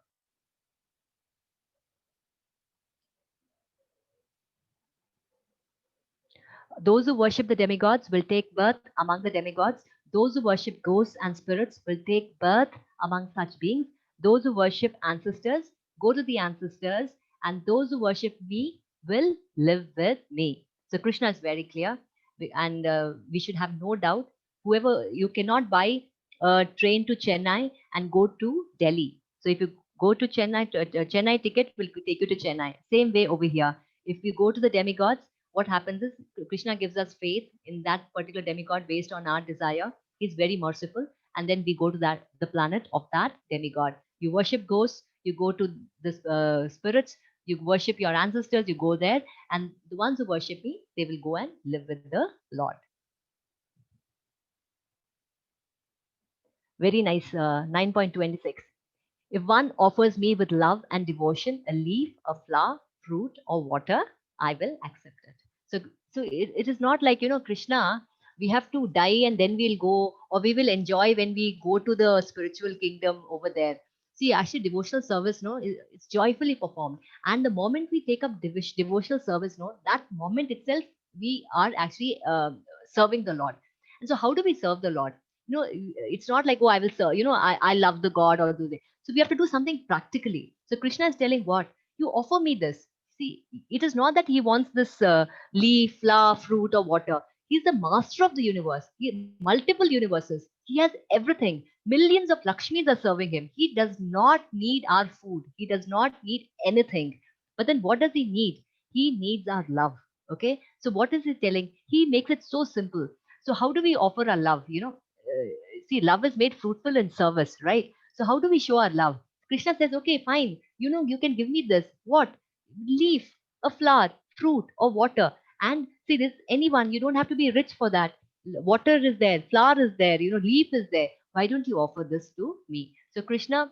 Those who worship the demigods will take birth among the demigods. Those who worship ghosts and spirits will take birth among such beings. Those who worship ancestors go to the ancestors, and those who worship me will live with me. So Krishna is very clear, and we should have no doubt. Whoever you cannot buy a train to Chennai and go to Delhi. So if you go to Chennai, Chennai ticket will take you to Chennai. Same way over here. If we go to the demigods, what happens is Krishna gives us faith in that particular demigod based on our desire. He's very merciful, and then we go to that the planet of that demigod. You worship ghosts, you go to the spirits, you worship your ancestors, you go there, and the ones who worship me, they will go and live with the Lord. Very nice. 9.26. If one offers me with love and devotion a leaf, a flower, fruit, or water, I will accept it. So it is not like, Krishna, we have to die and then we'll go, or we will enjoy when we go to the spiritual kingdom over there. See, actually, devotional service, no, it's joyfully performed. And the moment we take up devotional service, no, that moment itself, we are actually serving the Lord. And so, how do we serve the Lord? It's not like, oh, I will serve, I love the God or do this. So we have to do something practically. So Krishna is telling what? You offer me this. See, it is not that he wants this leaf, flower, fruit, or water. He's the master of the universe. He multiple universes. He has everything. Millions of Lakshmis are serving him. He does not need our food. He does not need anything. But then what does he need? He needs our love. Okay. So what is he telling? He makes it so simple. So how do we offer our love? See, love is made fruitful in service, right? So how do we show our love? Krishna says, okay, fine. You can give me this. What? Leaf, a flower, fruit, or water. And see, this anyone, you don't have to be rich for that. Water is there, flower is there, leaf is there. Why don't you offer this to me? So Krishna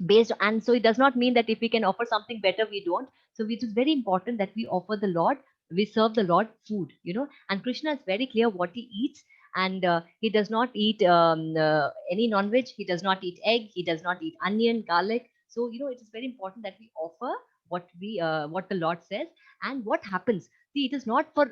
based, and so it does not mean that if we can offer something better, we don't. So it is very important that we offer the Lord, we serve the Lord food, and Krishna is very clear what he eats. And he does not eat any non-veg, he does not eat egg, he does not eat onion, garlic. So it is very important that we offer what the Lord says. And what happens, see, it is not for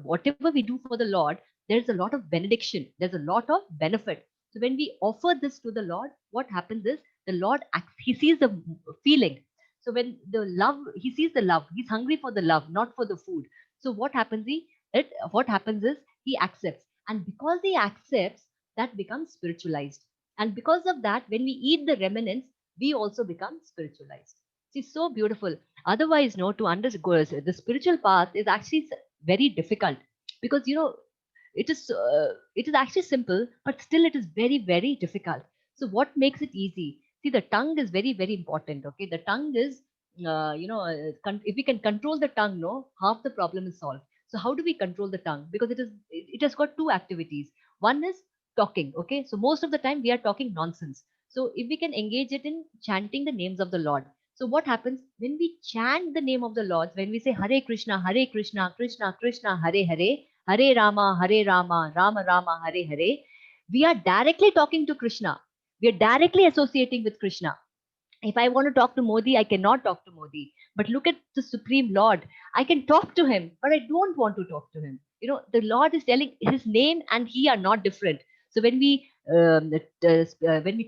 whatever we do for the Lord, there's a lot of benediction, there's a lot of benefit. So when we offer this to the Lord, what happens is the Lord acts, he sees the feeling. So when the love, he sees the love, he's hungry for the love, not for the food. So what happens is he accepts. And because he accepts, that becomes spiritualized. And because of that, when we eat the remnants, we also become spiritualized. See, so beautiful. Otherwise, no, to understand the spiritual path is actually very difficult, because it is actually simple, but still it is very, very difficult. So what makes it easy? See, the tongue is very, very important. Okay, the tongue is if we can control the tongue, no, half the problem is solved. So how do we control the tongue? Because it has got two activities. One is talking. Okay, so most of the time we are talking nonsense. So if we can engage it in chanting the names of the Lord. So what happens when we chant the name of the Lord? When we say Hare Krishna, Krishna Krishna, Hare Hare, Hare Rama, Rama Rama, Hare Hare, we are directly talking to Krishna. We are directly associating with Krishna. If I want to talk to Modi, I cannot talk to Modi. But look at the Supreme Lord. I can talk to him, but I don't want to talk to him. The Lord is telling his name and he are not different. So when we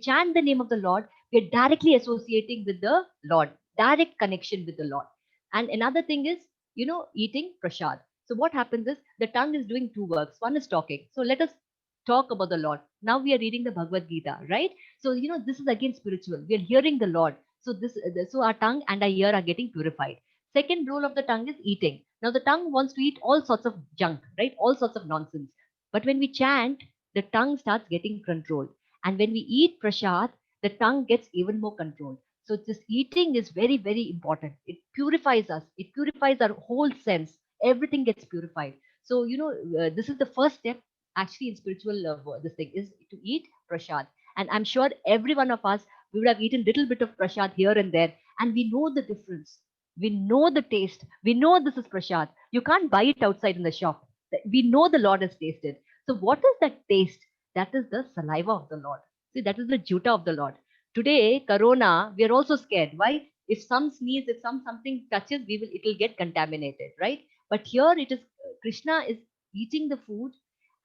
chant the name of the Lord, we are directly associating with the Lord, direct connection with the Lord. And another thing is, eating prasad. So what happens is the tongue is doing two works. One is talking. So let us talk about the Lord. Now we are reading the Bhagavad Gita, right? So this is again spiritual. We are hearing the Lord. So so our tongue and our ear are getting purified. Second role of the tongue is eating. Now the tongue wants to eat all sorts of junk, right? All sorts of nonsense. But when we chant, the tongue starts getting controlled. And when we eat prasad, the tongue gets even more controlled. So this eating is very, very important. It purifies us. It purifies our whole sense. Everything gets purified. So this is the first step. actually in spiritual this thing is to eat prasad. And I'm sure every one of us, we would have eaten little bit of prasad here and there, and we know the difference. We know the taste. We know this is prasad. You can't buy it outside in the shop. We know the Lord has tasted. So what is that taste? That is the saliva of the Lord. See, that is the juta of the Lord. Today, Corona, we are also scared. Why? If some sneeze, if something touches, it will get contaminated, right? But here it is, Krishna is eating the food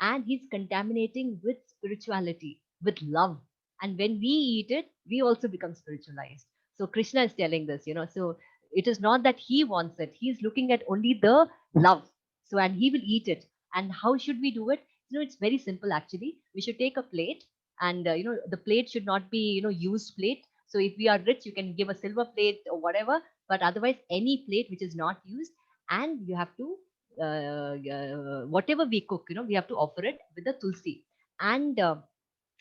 and he's contaminating with spirituality, with love. And when we eat it, we also become spiritualized. So Krishna is telling this, so it is not that he wants it. He's looking at only the love. So, and he will eat it. And how should we do it? It's very simple actually. We should take a plate, and the plate should not be used plate. So if we are rich, you can give a silver plate or whatever, but otherwise any plate which is not used. And you have to whatever we cook, we have to offer it with the tulsi. And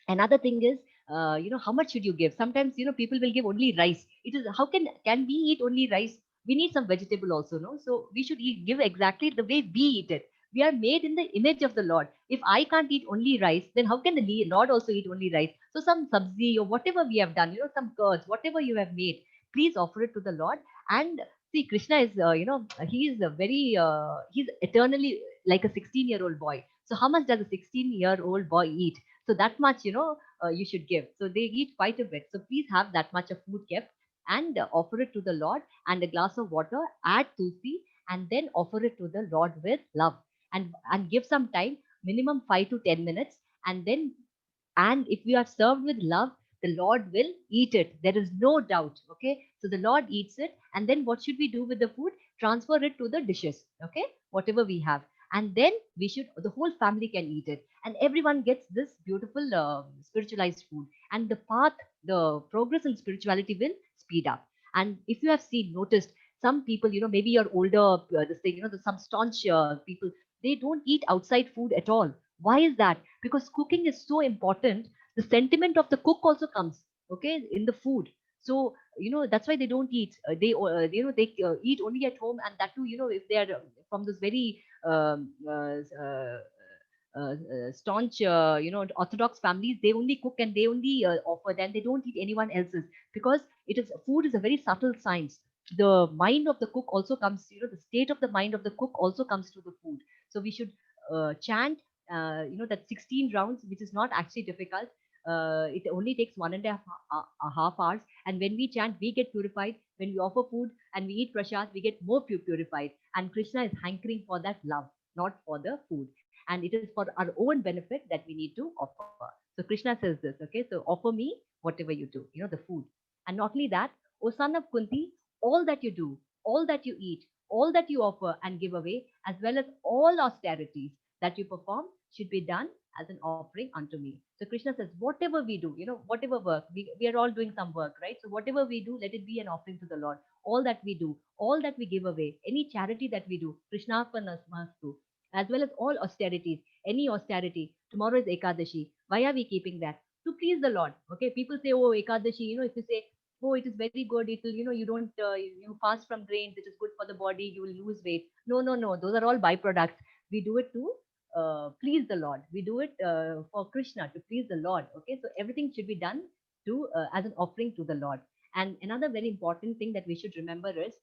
another thing is, how much should you give? Sometimes people will give only rice. It is, how can we eat only rice? We need some vegetable also, no? So we should give exactly the way we eat it. We are made in the image of the Lord. If I can't eat only rice, then how can the Lord also eat only rice? So some sabzi or whatever we have done, some curds, whatever you have made, please offer it to the Lord. And see, Krishna is, he is a very, he's eternally like a 16-year-old boy. So how much does a 16-year-old boy eat? So that much, you should give. So they eat quite a bit. So please have that much of food kept, and offer it to the Lord, and a glass of water, add tulsi, and then offer it to the Lord with love. And give some time, minimum 5 to 10 minutes. And if we are served with love, the Lord will eat it. There is no doubt. Okay. So the Lord eats it. And then what should we do with the food? Transfer it to the dishes. Okay. Whatever we have. And then the whole family can eat it. And everyone gets this beautiful spiritualized food. And the progress in spirituality will speed up. And if you have noticed, some people, maybe you're older, this thing, some staunch people, they don't eat outside food at all. Why is that? Because cooking is so important. The sentiment of the cook also comes, okay, in the food. So that's why they don't eat. They eat only at home, and that too, if they are from this very staunch, orthodox families, they only cook and they only offer. Then they don't eat anyone else's, because food is a very subtle science. The mind of the cook also comes. The state of the mind of the cook also comes to the food. So we should chant that 16 rounds, which is not actually difficult. It only takes 1.5 hours. And when we chant, we get purified. When we offer food and we eat prasad, we get more purified. And Krishna is hankering for that love, not for the food. And it is for our own benefit that we need to offer. So Krishna says this, okay? So offer me whatever you do, the food. And not only that, O son of Kunti, all that you do, all that you eat, all that you offer and give away, as well as all austerities that you perform, should be done as an offering unto me. So Krishna says, whatever we do, whatever work, we are all doing some work, right? So whatever we do, let it be an offering to the Lord. All that we do, all that we give away, any charity that we do, Krishnarpanamastu, as well as all austerities, any austerity. Tomorrow is Ekadashi. Why are we keeping that? To please the Lord. Okay, people say, oh, Ekadashi, if you say, oh, it is very good, it will, you don't, you fast from grains, it is good for the body, you will lose weight. No, no, no, those are all byproducts. We do it to please the Lord. We do it for Krishna, to please the Lord. Okay, so everything should be done to as an offering to the Lord. And another very important thing that we should remember is,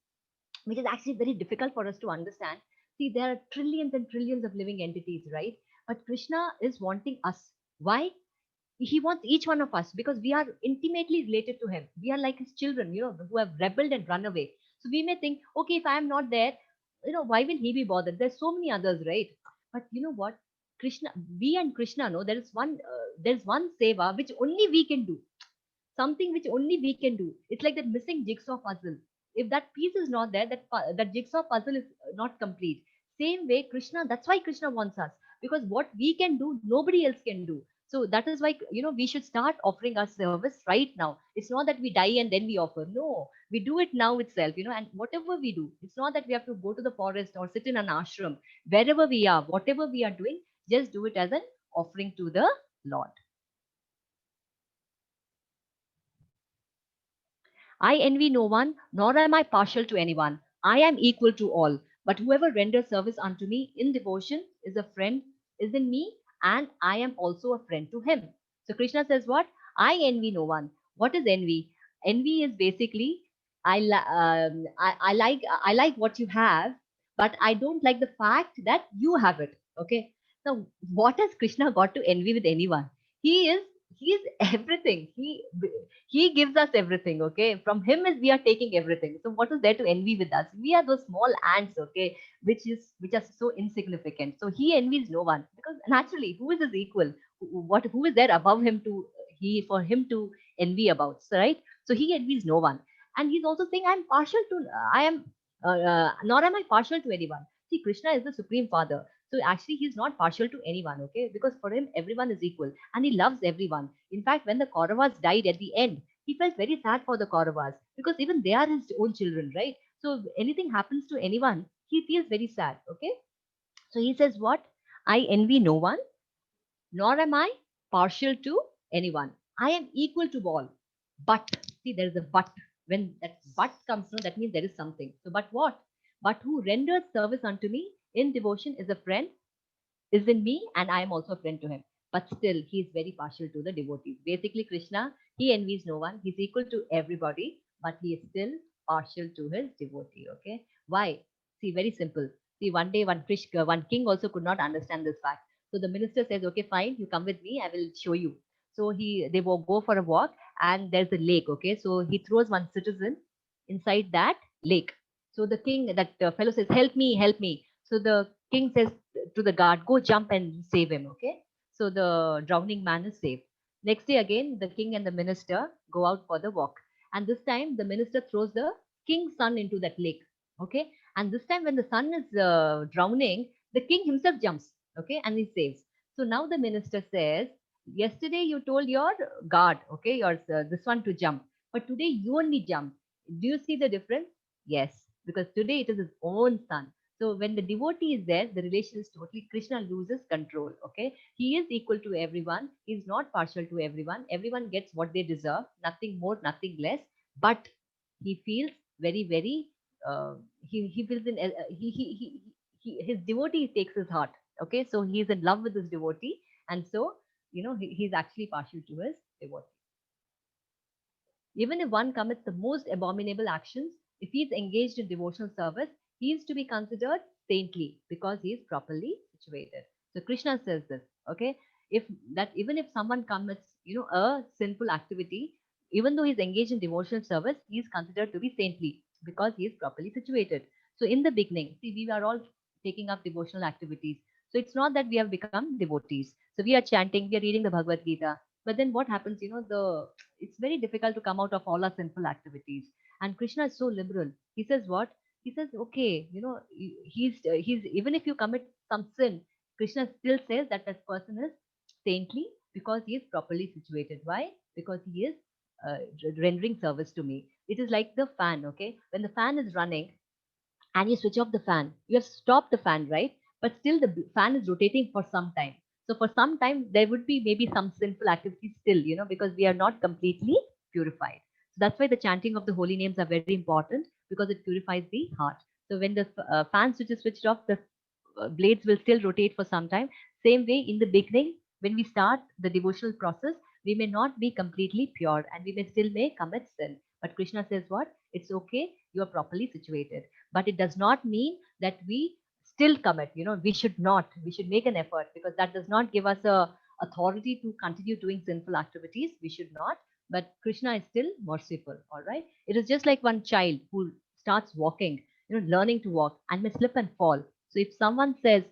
which is actually very difficult for us to understand. See, there are trillions and trillions of living entities, right? But Krishna is wanting us. Why? He wants each one of us because we are intimately related to him. We are like his children, who have rebelled and run away. So we may think, okay, if I am not there, why will he be bothered? There's so many others, right? But you know what? Krishna, we and Krishna know there's one seva which only we can do. Something which only we can do. It's like that missing jigsaw puzzle. If that piece is not there, that jigsaw puzzle is not complete. Same way, Krishna, that's why Krishna wants us, because what we can do, nobody else can do. So that is why, we should start offering our service right now. It's not that we die and then we offer. No, we do it now itself, and whatever we do, it's not that we have to go to the forest or sit in an ashram. Wherever we are, whatever we are doing, just do it as an offering to the Lord. I envy no one, nor am I partial to anyone. I am equal to all. But whoever renders service unto me in devotion is a friend, is in me, and I am also a friend to him. So Krishna says what? I envy no one. What is envy? Envy is basically I like what you have, but I don't like the fact that you have it. Okay. Now, what has Krishna got to envy with anyone? He is he is everything. He gives us everything. Okay. From him is we are taking everything. So what is there to envy with us? We are those small ants. Okay, which are so insignificant. So he envies no one because naturally, who is his equal? Who is there above him to he for him to envy about? So, right. So he envies no one, and he's also saying, "I'm partial to I am nor am I partial to anyone." See, Krishna is the supreme father. So actually, he's not partial to anyone, okay? Because for him, everyone is equal and he loves everyone. In fact, when the Kauravas died at the end, he felt very sad for the Kauravas because even they are his own children, right? So if anything happens to anyone, he feels very sad, okay? So he says, what? I envy no one, nor am I partial to anyone. I am equal to all. But, see, there is a but. When that but comes, no, that means there is something. So, but what? But who renders service unto me in devotion is a friend, is in me, and I am also a friend to him. But still, he is very partial to the devotees. Basically, Krishna, he envies no one. He's equal to everybody, but he is still partial to his devotee. Okay. Why? See, very simple. See, one day, one king also could not understand this fact. So the minister says, okay, fine, you come with me, I will show you. So they will go for a walk, and there's a lake. Okay. So he throws one citizen inside that lake. So the king, that fellow says, help me, help me. So the king says to the guard, go jump and save him. Okay. So the drowning man is saved. Next day again, the king and the minister go out for the walk. And this time the minister throws the king's son into that lake. Okay. And this time when the son is drowning, the king himself jumps. Okay. And he saves. So now the minister says, yesterday you told your guard, okay, your this one to jump. But today you only jump. Do you see the difference? Yes. Because today it is his own son. So when the devotee is there, the relation is totally, Krishna loses control. Okay. He is equal to everyone. He is not partial to everyone. Everyone gets what they deserve, nothing more, nothing less. But he feels very, very, he feels in, his devotee takes his heart. Okay. So he is in love with his devotee. And so, he's actually partial to his devotee. Even if one commits the most abominable actions, if he is engaged in devotional service, he is to be considered saintly because he is properly situated. So Krishna says this, okay? If that even if someone commits, a sinful activity, even though he is engaged in devotional service, he is considered to be saintly because he is properly situated. So in the beginning, see, we are all taking up devotional activities. So it's not that we have become devotees. So we are chanting, we are reading the Bhagavad Gita. But then what happens, it's very difficult to come out of all our sinful activities. And Krishna is so liberal. He says what? He says, okay, he's even if you commit some sin, Krishna still says that that person is saintly because he is properly situated. Why? Because he is rendering service to me. It is like the fan, okay? When the fan is running and you switch off the fan, you have stopped the fan, right? But still the fan is rotating for some time. So for some time, there would be maybe some sinful activity still, because we are not completely purified. So that's why the chanting of the holy names are very important because it purifies the heart. So when the fan switch is switched off, the blades will still rotate for some time. Same way in the beginning, when we start the devotional process, we may not be completely pure and we may still may commit sin. But Krishna says what? It's okay, you are properly situated. But it does not mean that we still commit. We should not. We should make an effort because that does not give us a authority to continue doing sinful activities. We should not. But Krishna is still merciful. All right. It is just like one child who starts walking, learning to walk and may slip and fall. So if someone says,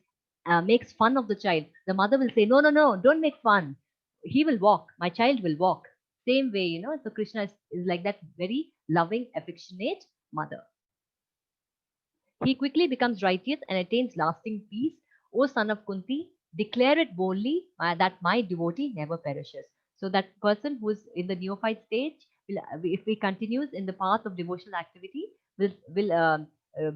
makes fun of the child, the mother will say, no, no, no, don't make fun. He will walk. My child will walk. Same way, so Krishna is like that very loving, affectionate mother. He quickly becomes righteous and attains lasting peace. O son of Kunti, declare it boldly that my devotee never perishes. So that person who is in the neophyte stage, if he continues in the path of devotional activity, will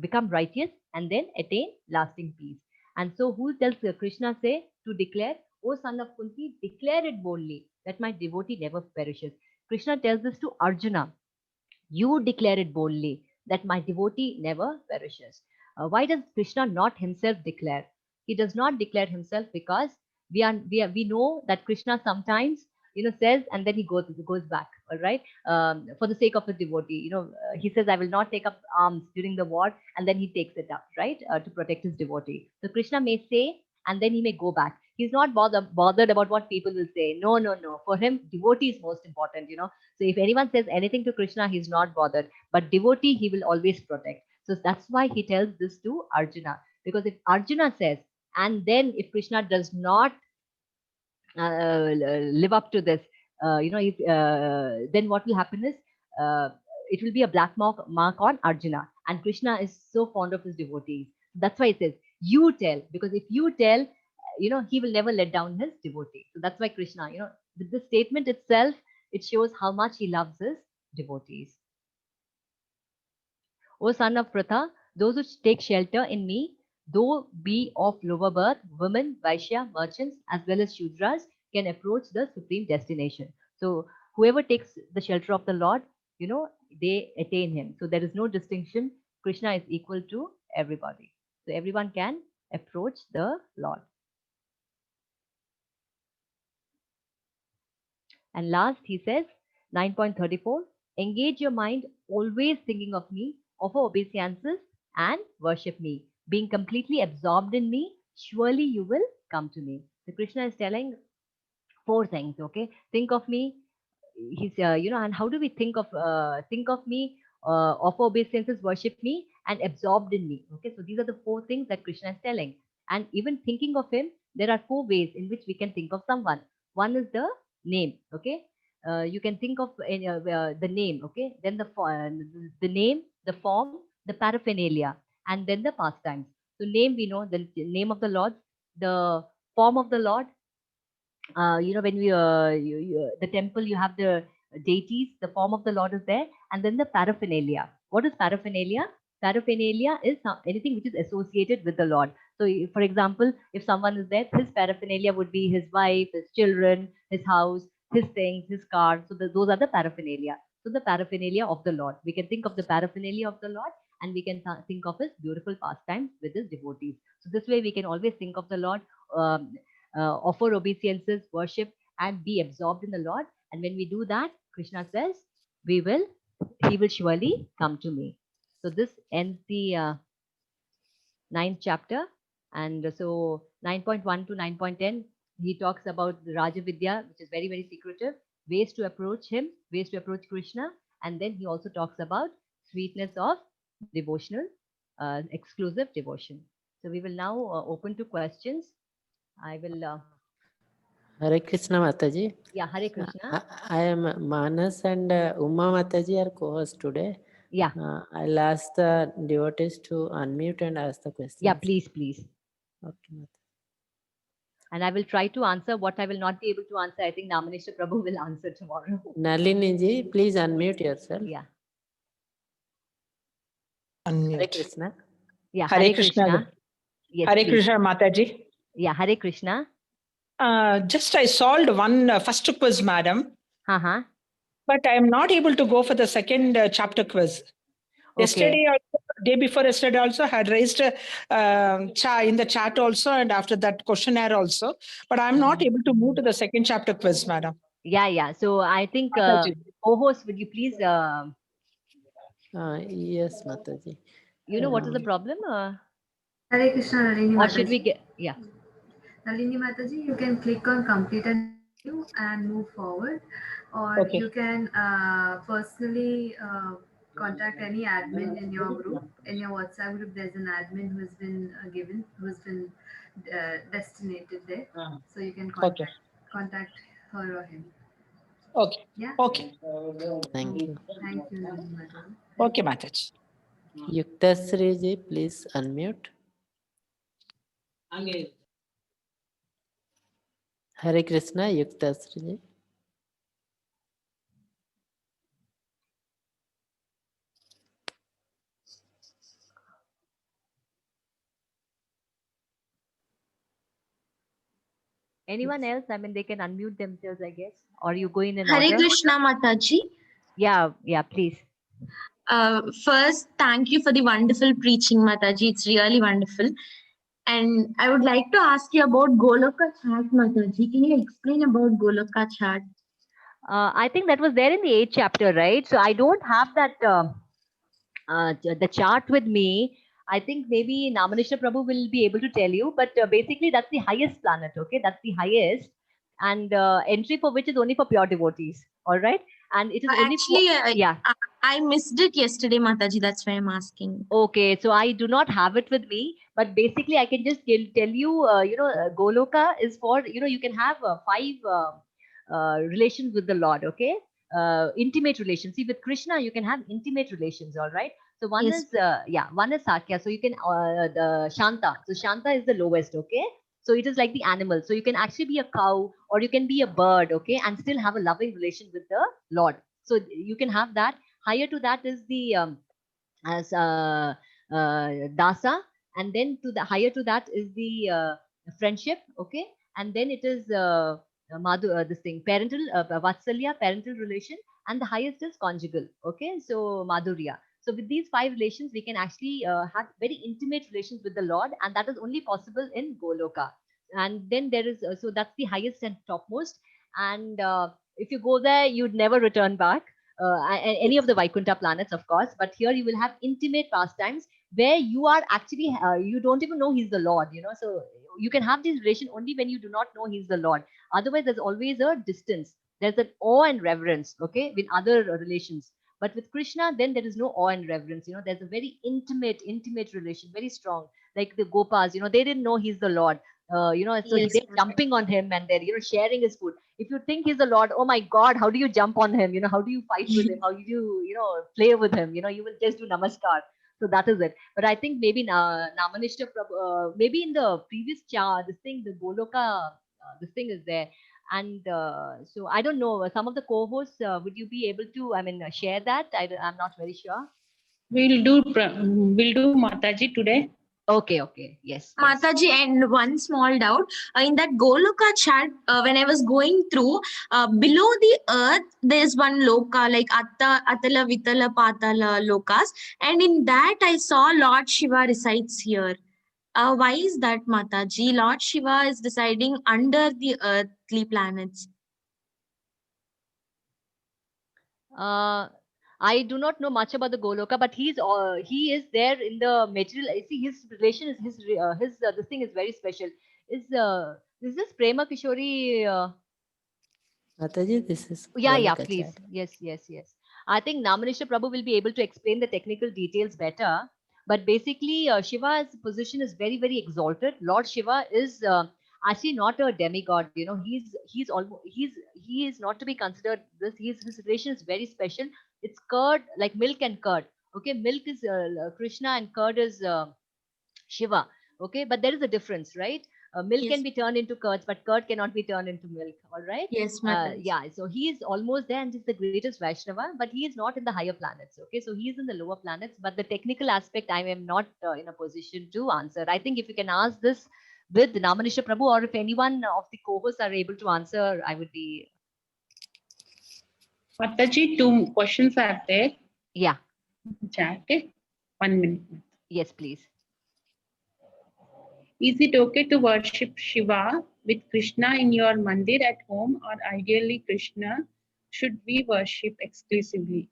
become righteous and then attain lasting peace. And so who tells Krishna say to declare, O son of Kunti, declare it boldly that my devotee never perishes. Krishna tells this to Arjuna. You declare it boldly that my devotee never perishes. Why does Krishna not himself declare? He does not declare himself because we know that Krishna sometimes, says, and then he goes back. All right, for the sake of a devotee, he says, I will not take up arms during the war, and then he takes it up, right, to protect his devotee. So Krishna may say, and then he may go back. He's not bothered about what people will say. No, no, no. For him, devotee is most important. So if anyone says anything to Krishna, he's not bothered. But devotee, he will always protect. So that's why he tells this to Arjuna. Because if Arjuna says, and then if Krishna does not live up to this, then what will happen is, it will be a black mark on Arjuna. And Krishna is so fond of his devotees. That's why he says, you tell, because if you tell, he will never let down his devotee. So that's why Krishna, with this statement itself, it shows how much he loves his devotees. O son of Pratha, those who take shelter in me, though be of lower birth, women, Vaishya, merchants, as well as Shudras, can approach the supreme destination. So whoever takes the shelter of the Lord, they attain him. So there is no distinction. Krishna is equal to everybody. So everyone can approach the Lord. And last, he says, 9.34, engage your mind, always thinking of me, offer obeisances, and worship me. Being completely absorbed in me, surely you will come to me. So Krishna is telling 4 things, okay? Think of me. He's, and how do we think of me, offer obeisances, worship me, and absorbed in me? Okay, so these are the 4 things that Krishna is telling. And even thinking of him, there are 4 ways in which we can think of someone. One is the name, okay? You can think of the name, okay? Then the name, the form, the paraphernalia, and then the pastimes. So name, we know the name of the Lord, the form of the Lord. When we the temple, you have the deities, the form of the Lord is there, and then the paraphernalia. What is paraphernalia? Paraphernalia is anything which is associated with the Lord. So, for example, if someone is there, his paraphernalia would be his wife, his children, his house, his things, his car. So those are the paraphernalia. So the paraphernalia of the Lord. We can think of the paraphernalia of the Lord, and we can think of his beautiful pastimes with his devotees. So this way we can always think of the Lord, offer obeisances, worship, and be absorbed in the Lord. And when we do that, Krishna says, he will surely come to me. So this ends the 9th chapter. And so 9.1 to 9.10, he talks about the Rajavidya, which is very, very secretive, ways to approach him, ways to approach Krishna. And then he also talks about sweetness of devotional, exclusive devotion. So we will now open to questions. I will... Hare Krishna Mataji. Yeah, Hare Krishna. I am Manas and Uma Mataji are co-host today. Yeah. I'll ask the devotees to unmute and ask the questions. Yeah, please. Okay. And I will try to answer. What I will not be able to answer, I think Namaneshwar Prabhu will answer tomorrow. Nalini ji, please unmute yourself. Yeah. Unmute. Hare Krishna. Yeah, Hare Krishna. Yes, Hare please. Krishna, Mataji. Yeah, Hare Krishna. Just I solved one first quiz, madam. Uh-huh. But I am not able to go for the second chapter quiz. Okay. Yesterday, day before yesterday also had raised in the chat also, and after that questionnaire also. But I'm not able to move to the second chapter quiz, madam. Yeah. So I think co-host, would you please... Yes, Mataji. You know what is the problem? Hare Krishna, Nalini Or Mataji. should we get... Yeah. Nalini Mataji, you can click on complete and move forward, or Okay. you can personally contact any admin in your group. In your WhatsApp group, there's an admin who's been designated there. So you can contact her or him. Okay. Yeah. Okay. Thank you. Thank you, Nalini Mataji. Okay, Mataji. Yuktasri ji, please unmute. Hare Krishna, Yuktasri ji. Anyone else? I mean, they can unmute themselves, I guess. Or you go in an Hare order. Krishna Mataji. Yeah, please. First, thank you for the wonderful preaching, Mataji. It's really wonderful. And I would like to ask you about Goloka chart, Mataji. Can you explain about Goloka chart? I think that was there in the 8th chapter, right? So I don't have that the chart with me. I think maybe Namanishra Prabhu will be able to tell you, but basically that's the highest planet, okay? That's the highest, and entry for which is only for pure devotees, all right? And it is only Actually, yeah. I missed it yesterday, Mataji. That's why I'm asking. Okay, so I do not have it with me, but basically I can just tell you, Goloka is for, you can have 5 relations with the Lord, okay? Intimate relations. See, with Krishna, you can have intimate relations, all right? So one Yes. is, one is Sakya. So you can, the Shanta. So Shanta is the lowest, okay? So it is like the animal. So you can actually be a cow or you can be a bird, okay? And still have a loving relation with the Lord. So you can have that. Higher to that is the, as dasa, and then to the higher to that is the friendship, okay, and then it is this thing parental vatsalya, parental relation, and the highest is conjugal, okay, so madhurya. So with these 5 relations we can actually have very intimate relations with the Lord, and that is only possible in Goloka. And then there is so that's the highest and topmost, and if you go there you'd never return back, any of the Vaikuntha planets, of course, but here you will have intimate pastimes where you are actually, you don't even know he's the Lord, so you can have this relation only when you do not know he's the Lord. Otherwise, there's always a distance. There's an awe and reverence, okay, with other relations. But with Krishna, then there is no awe and reverence. There's a very intimate relation, very strong. Like the Gopas, they didn't know he's the Lord. So Yes, they're jumping on him and they're, sharing his food. If you think he's the Lord, oh my God, how do you jump on him? How do you fight with him? How do you, play with him? You will just do namaskar. So that is it. But I think maybe Namanishta Prabhu, maybe in the previous this thing, the Goloka, this thing is there. And so I don't know, some of the co-hosts, would you be able to, share that? I'm not very sure. We'll do Mataji today. Okay. Yes. Mataji, and one small doubt. In that Goloka chart, when I was going through, below the earth, there's one loka, like Atala, Vitala, Patala lokas. And in that, I saw Lord Shiva resides here. Why is that, Mataji? Lord Shiva is residing under the earthly planets. I do not know much about the Goloka, but he is there in the material. See, his relation is his this thing is very special. Is this Prema Kishori? Mataji, this is Yeah, Goloka please. chart. Yes. I think Namanishra Prabhu will be able to explain the technical details better. But basically, Shiva's position is very, very exalted. Lord Shiva is actually not a demigod. He's almost he is not to be considered this. His relation is very special. It's curd, like milk and curd. Okay, milk is Krishna and curd is Shiva. Okay, but there is a difference, right? Milk Yes. can be turned into curds, but curd cannot be turned into milk. All right. Yes, Mataji. Yeah, so he is almost there and he's the greatest Vaishnava, but he is not in the higher planets. Okay, so he is in the lower planets, but the technical aspect I am not in a position to answer. I think if you can ask this with Namanishra Prabhu, or if anyone of the co-hosts are able to answer, I would be. Mataji, 2 questions are there. Yeah. Chat. 1 minute. Yes, please. Is it okay to worship Shiva with Krishna in your mandir at home, or ideally Krishna should we worship exclusively?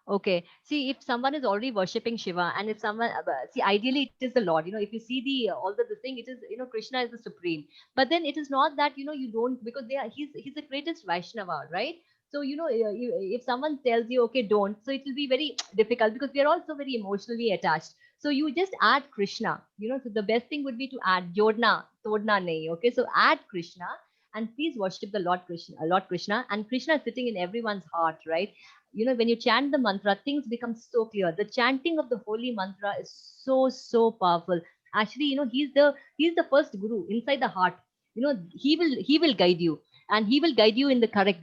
Okay. See, if someone is already worshipping Shiva, and if someone see, ideally it is the Lord. If you see all the thing, it is Krishna is the supreme. But then it is not that you don't, because he's the greatest Vaishnava, right? So if someone tells you okay, don't, so it will be very difficult because we are also very emotionally attached. So you just add Krishna. So the best thing would be to add Jodna, Todna nahi. Okay, so add Krishna and please worship the Lord Krishna, and Krishna is sitting in everyone's heart, right? When you chant the mantra, things become so clear. The chanting of the holy mantra is so powerful. Actually, he's the first guru inside the heart. He will guide you, and he will guide you in the correct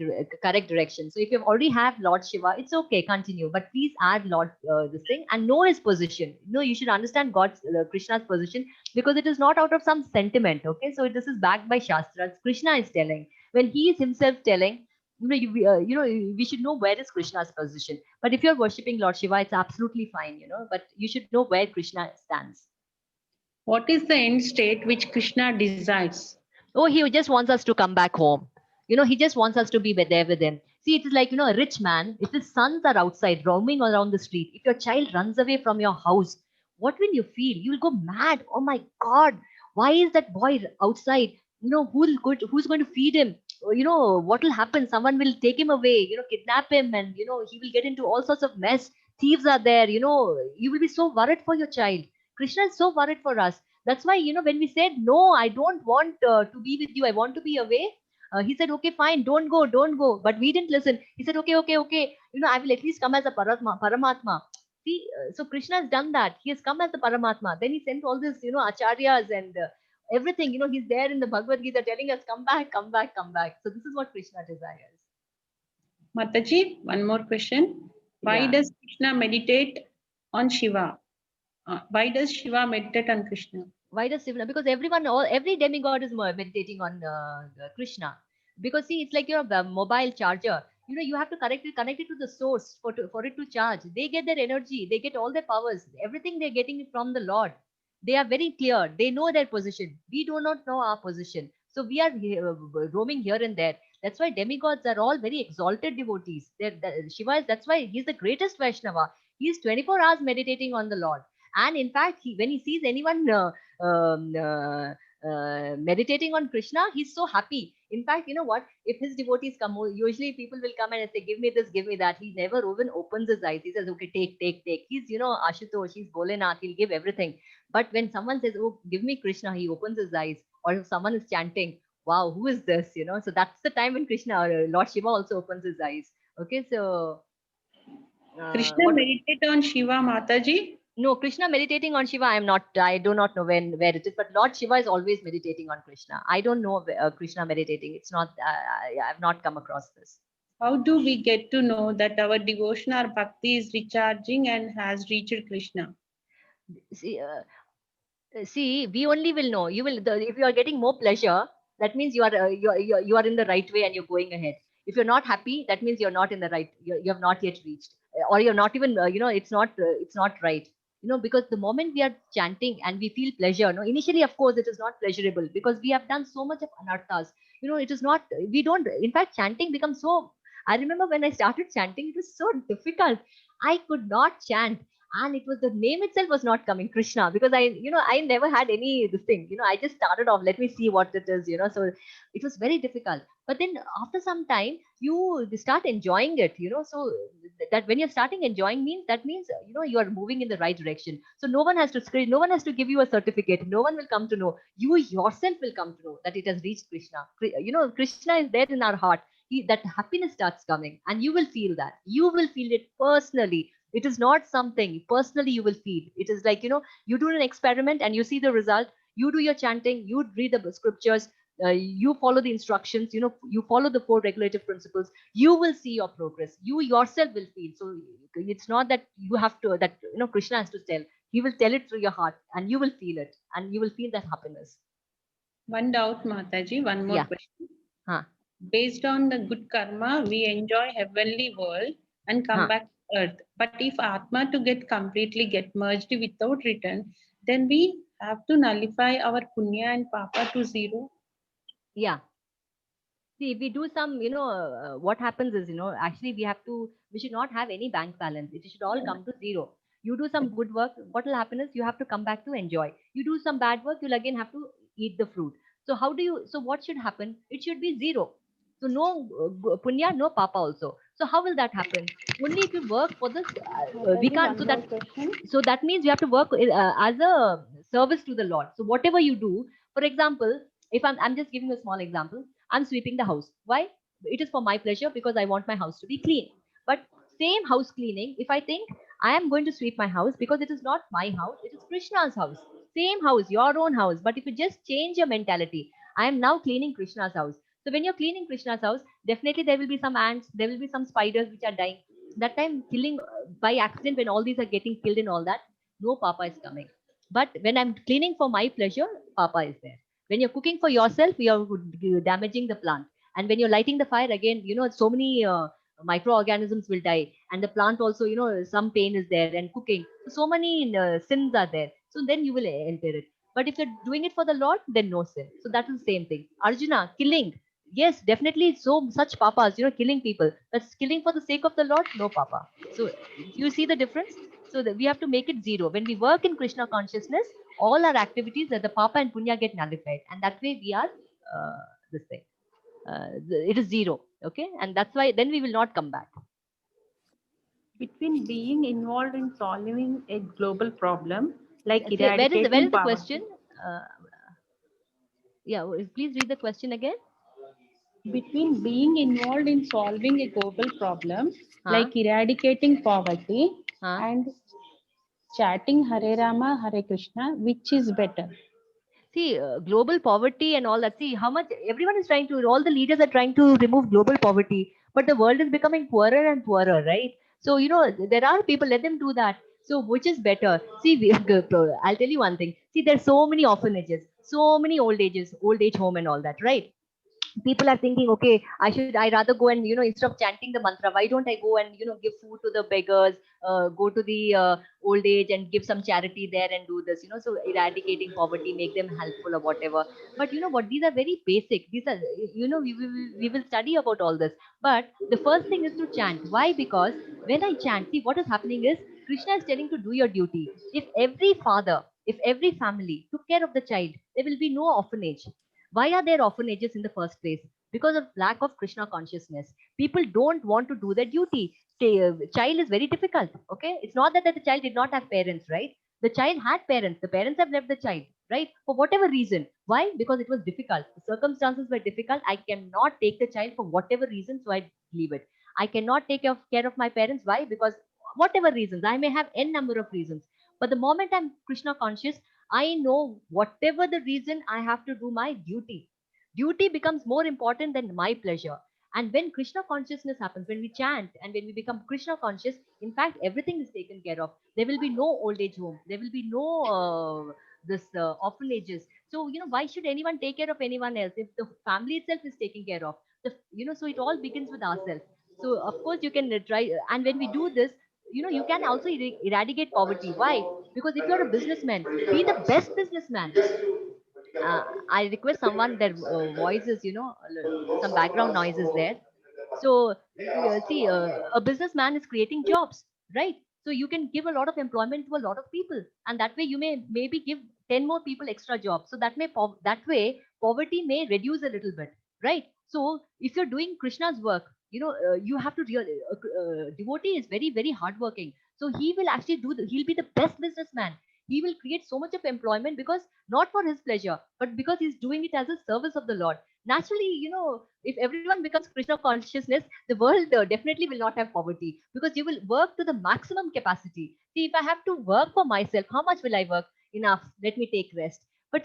direction. So if you already have Lord Shiva, it's okay, continue, but please add Lord this thing and know his position. You should understand Krishna's position, because it is not out of some sentiment. Okay, so this is backed by Shastras. Krishna is telling, when he is himself telling, we should know where is Krishna's position. But if you're worshipping Lord Shiva, it's absolutely fine, but you should know where Krishna stands. What is the end state which Krishna desires? Oh, he just wants us to come back home. He just wants us to be there with him. See, it is like, a rich man, if his sons are outside roaming around the street, if your child runs away from your house, what will you feel? You will go mad. Oh my God, why is that boy outside? Who's going to feed him? What will happen? Someone will take him away, kidnap him, and, he will get into all sorts of mess. Thieves are there, you will be so worried for your child. Krishna is so worried for us. That's why, when we said, no, I don't want to be with you, I want to be away. He said, okay, fine, don't go, don't go. But we didn't listen. He said, okay, okay, okay. I will at least come as a Paramatma. See, so Krishna has done that. He has come as the Paramatma. Then he sent all this, acharyas and everything. He's there in the Bhagavad Gita telling us, come back, come back, come back. So this is what Krishna desires. Mataji, one more question. Why Yeah. does Krishna meditate on Shiva? Why does Shiva meditate on Krishna? Why does Shiva? Because every demigod is meditating on Krishna. Because see, it's like your mobile charger. You have to connect it to the source for it to charge. They get their energy, they get all their powers, everything they're getting from the Lord. They are very clear. They know their position. We do not know our position. So we are roaming here and there. That's why demigods are all very exalted devotees. Shiva is, that's why he's the greatest Vaishnava. He's 24 hours meditating on the Lord. And in fact, when he sees anyone meditating on Krishna, he's so happy. In fact, you know what? If his devotees come, usually people will come and say, give me this, give me that. He never even opens his eyes. He says, okay, take, take, take. He's, Ashutosh, he's Bholenath, he'll give everything. But when someone says, oh, give me Krishna, he opens his eyes. Or if someone is chanting, wow, who is this? So that's the time when Krishna, or Lord Shiva also opens his eyes. Okay, so. Krishna meditate on Shiva, Mataji? No, Krishna meditating on Shiva, I do not know where it is, but Lord Shiva is always meditating on Krishna. I don't know Krishna meditating. It's not, I've not come across this. How do we get to know that our devotion or bhakti is recharging and has reached Krishna? See, we only will know. If you are getting more pleasure, that means you are in the right way and you're going ahead. If you're not happy, that means you're not in the right. You have not yet reached, or you're not even. It's not right. Because the moment we are chanting and we feel pleasure, no, initially, of course, it is not pleasurable because we have done so much of anarthas. It is not. We don't. In fact, chanting becomes so. I remember when I started chanting, it was so difficult. I could not chant, and it was, the name itself was not coming, Krishna, because I never had any this thing. I just started off, let me see what it is. So it was very difficult. But then after some time, you start enjoying it. So that when you're starting enjoying means, that means you are moving in the right direction. So no one has to screen, no one has to give you a certificate, no one will come to know. You yourself will come to know that it has reached Krishna. Krishna is there in our heart. That happiness starts coming, and you will feel that. You will feel it personally. It is not something personally you will feel. It is like, you do an experiment and you see the result. You do your chanting, you read the scriptures, you follow the instructions, you follow the 4 regulative principles. You will see your progress. You yourself will feel. So it's not that you have to, that, Krishna has to tell. He will tell it through your heart, and you will feel it, and you will feel that happiness. One doubt, Mataji, one more Yeah. question. Huh. Based on the good karma, we enjoy heavenly world and come Huh. back to earth. But if Atma to get merged without return, then we have to nullify our punya and papa to 0. Yeah. See, if we do some, what happens is, actually we should not have any bank balance. It should all come to 0. You do some good work, what will happen is you have to come back to enjoy. You do some bad work, you'll again have to eat the fruit. So what should happen? It should be 0. So no punya, no papa also. So how will that happen? Only if you work for this, we can't. So that means you have to work as a service to the Lord. So whatever you do, for example, if I'm just giving a small example, I'm sweeping the house. Why? It is for my pleasure because I want my house to be clean. But same house cleaning, if I think I am going to sweep my house because it is not my house, it is Krishna's house. Same house, your own house. But if you just change your mentality, I am now cleaning Krishna's house. So when you're cleaning Krishna's house, definitely there will be some ants, there will be some spiders which are dying. That time killing by accident, when all these are getting killed and all that, no papa is coming. But when I'm cleaning for my pleasure, papa is there. When you're cooking for yourself, you're damaging the plant. And when you're lighting the fire, again, so many microorganisms will die. And the plant also, some pain is there, and cooking. So many sins are there. So then you will enter it. But if you're doing it for the Lord, then no sin. So that is the same thing. Arjuna, killing. Yes, definitely such papas, killing people. But killing for the sake of the Lord, no papa. So you see the difference? So that we have to make it zero. When we work in Krishna consciousness, all our activities, the papa and punya get nullified. And that way we are this thing. It is zero. Okay. And that's why then we will not come back. Between being involved in solving a global problem like Say, where is eradicating the poverty. question? Yeah, please read the question again. Between being involved in solving a global problem Huh? like eradicating poverty Huh? and chanting Hare Rama, Hare Krishna, which is better? See, global poverty and all that. See, how much everyone is trying to, all the leaders are trying to remove global poverty, but the world is becoming poorer and poorer, right? So, there are people, let them do that. So, which is better? See, I'll tell you one thing. See, there's so many orphanages, so many old age home and all that, right? People are thinking, okay, I rather go and instead of chanting the mantra, why don't I go and give food to the beggars, go to the old age and give some charity there and do this, so eradicating poverty, make them helpful or whatever. But you know what, these are very basic. These are, we will study about all this. But the first thing is to chant. Why? Because when I chant, see, what is happening is Krishna is telling to do your duty. If every father, if every family took care of the child, there will be no orphanage. Why are there orphanages in the first place? Because of lack of Krishna consciousness. People don't want to do their duty. Child is very difficult. Okay, it's not that the child did not have parents, right? The child had parents. The parents have left the child, right? For whatever reason. Why? Because it was difficult. The circumstances were difficult. I cannot take the child for whatever reason, so I leave it. I cannot take care of my parents. Why? Because whatever reasons. I may have n number of reasons. But the moment I'm Krishna conscious, I know whatever the reason, I have to do my duty. Duty becomes more important than my pleasure. And when Krishna consciousness happens, when we chant and when we become Krishna conscious, in fact, everything is taken care of. There will be no old age home. There will be no this orphanages. So, why should anyone take care of anyone else if the family itself is taken care of? So it all begins with ourselves. So, of course, you can try. And when we do this, you can also eradicate poverty. Why? Because if you're a businessman, be the best businessman. I request someone, their voices, some background noises there. So, see, a businessman is creating jobs, right? So you can give a lot of employment to a lot of people, and that way you may maybe give 10 more people extra jobs. So that way poverty may reduce a little bit, right? So if you're doing Krishna's work, you have to devotee is very very hardworking. So he will actually he'll be the best businessman. He will create so much of employment because not for his pleasure, but because he's doing it as a service of the Lord. Naturally, if everyone becomes Krishna consciousness, the world definitely will not have poverty because you will work to the maximum capacity. See, if I have to work for myself, how much will I work? Enough. Let me take rest. But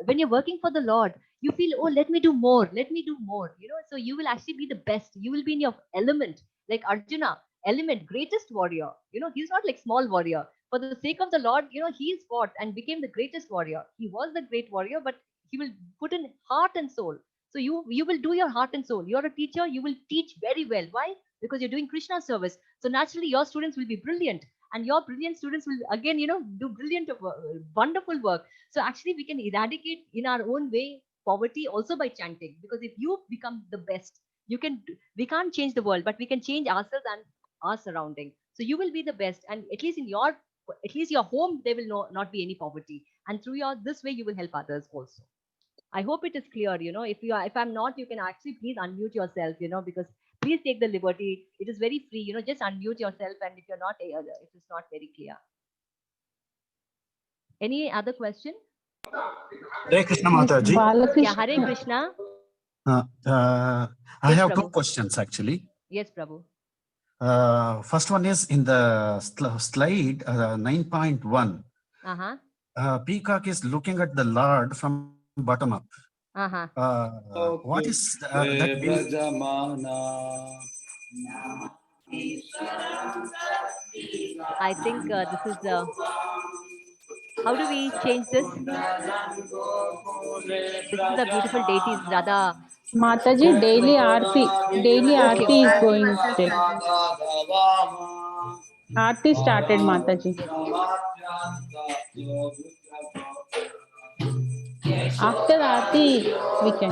when you're working for the Lord, you feel, oh, let me do more. Let me do more. So you will actually be the best. You will be in your element, like Arjuna, element, greatest warrior. He's not like small warrior. For the sake of the Lord, he's fought and became the greatest warrior. He was the great warrior, but he will put in heart and soul. So you will do your heart and soul. You're a teacher, you will teach very well. Why? Because you're doing Krishna service. So naturally your students will be brilliant, and your brilliant students will again, do brilliant wonderful work. So actually we can eradicate in our own way poverty also by chanting, because if you become the best, we can't change the world, but we can change ourselves and our surrounding. So you will be the best, and at least your home, there will not be any poverty, and through this way you will help others also. I hope it is clear. If I'm not, you can actually please unmute yourself, because please take the liberty. It is very free, just unmute yourself. And if you're not, if it's not very clear. Any other question? Hare Krishna Mataji. Yeah, Hare Krishna. I Yes, have Prabhu. two questions actually. Yes, Prabhu. First one is in the slide 9.1. Peacock is looking at the Lord from bottom up. What is that mean? I think this is the. How do we change this? This is the beautiful deities, Radha. Mataji, daily Aarti Okay. is Aarti going was just there. started. Aarti started, Mataji. After Aarti, we can.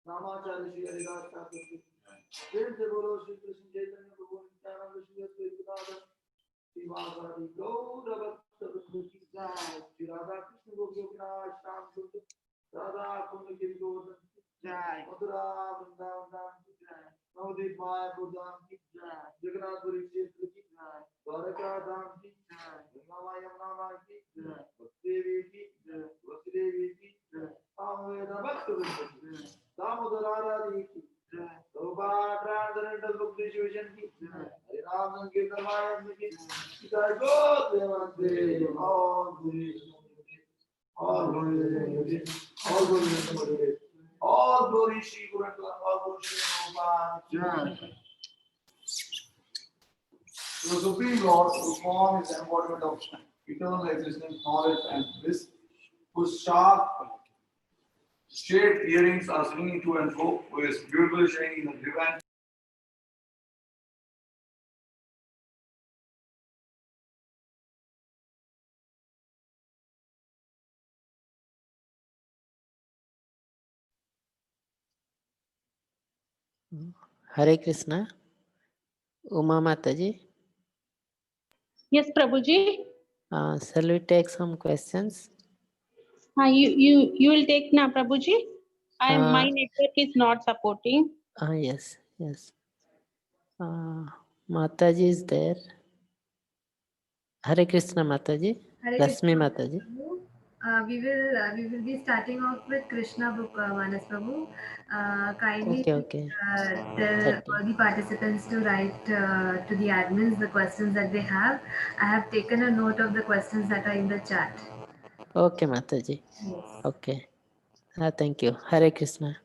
Namacharya Shri Haridas Thakur ki Prem se bolo Shri Krishna Chaitanya Prabhu Nityananda Shri Advaita Shri Vasari Gaura Bhakta Vrinda ki jai Shri Radha Krishna Gopinath Shyam Sundar Radha Kunda Giri Govardhan ki jai Madhura Vrindavan ki jai Navadip Mayapur Dham ki jai Jagannath Puri Kshetra ki jai Dwaraka Dham ki jai Ganga Yamuna ki jai Vasudeva ki jai Vasudevi ki jai Samveda Bhakta Vrinda ki jai Damodara ki jai Prabhupada Transcendental Book Distribution ki jai Harinam Sankirtan Mahayagram ki jai God Devante all glory all glory all glory all glory Shri Guru and all glory Shri Prabhupada jai. The Supreme Lord, whose form is the embodiment of eternal existence, knowledge, and bliss, whose sharp shaped earrings are swinging to and fro, who is beautifully shining in the divine. Hare Krishna. Uma Mataji. Yes, Prabhuji. Shall we take some questions? You will take na, Prabhuji. My network is not supporting. Yes, yes. Mataji is there. Hare Krishna Mataji. Hare Lakshmi Krishna, Mataji. Prabhu. We will be starting off with Krishna book, Manas Prabhu. Kindly Okay. tell all the participants to write to the admins the questions that they have. I have taken a note of the questions that are in the chat. Okay, Mataji. Yes. Okay. Thank you. Hare Krishna.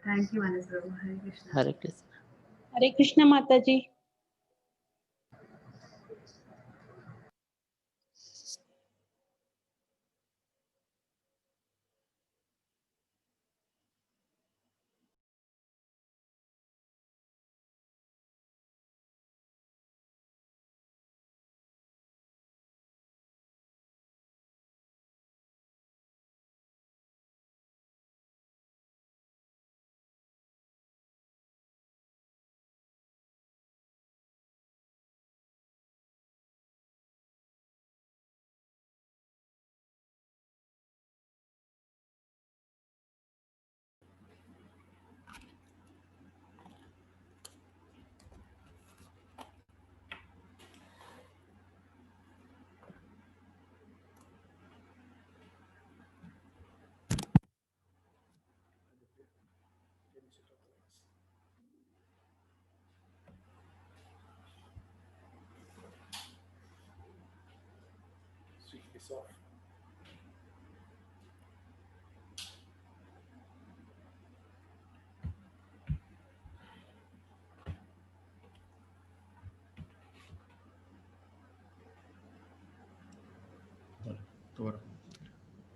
Thank you, Manas Prabhu. Hare Krishna. Hare Krishna. Hare Krishna Mataji.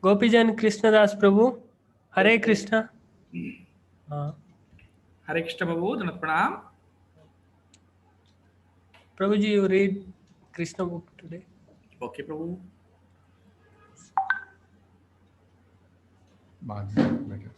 Gopijan Krishnadas Prabhu, Hare Krishna. Hare Krishna Prabhu, Danat Pranam. Prabhuji, you read Krishna book today. Okay, Prabhu. Better.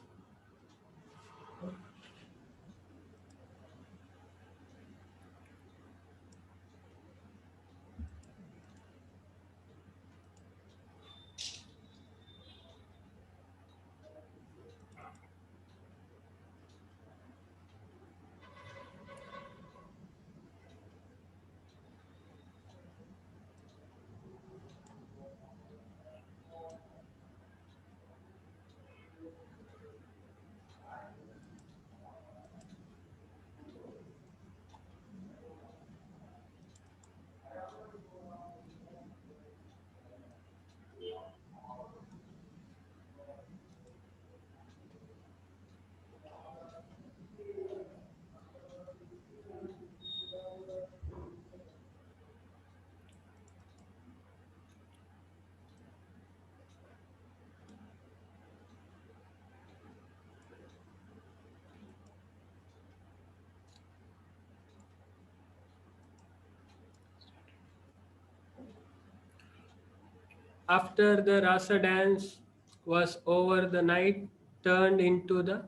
after the rasa dance was over, the night turned into the.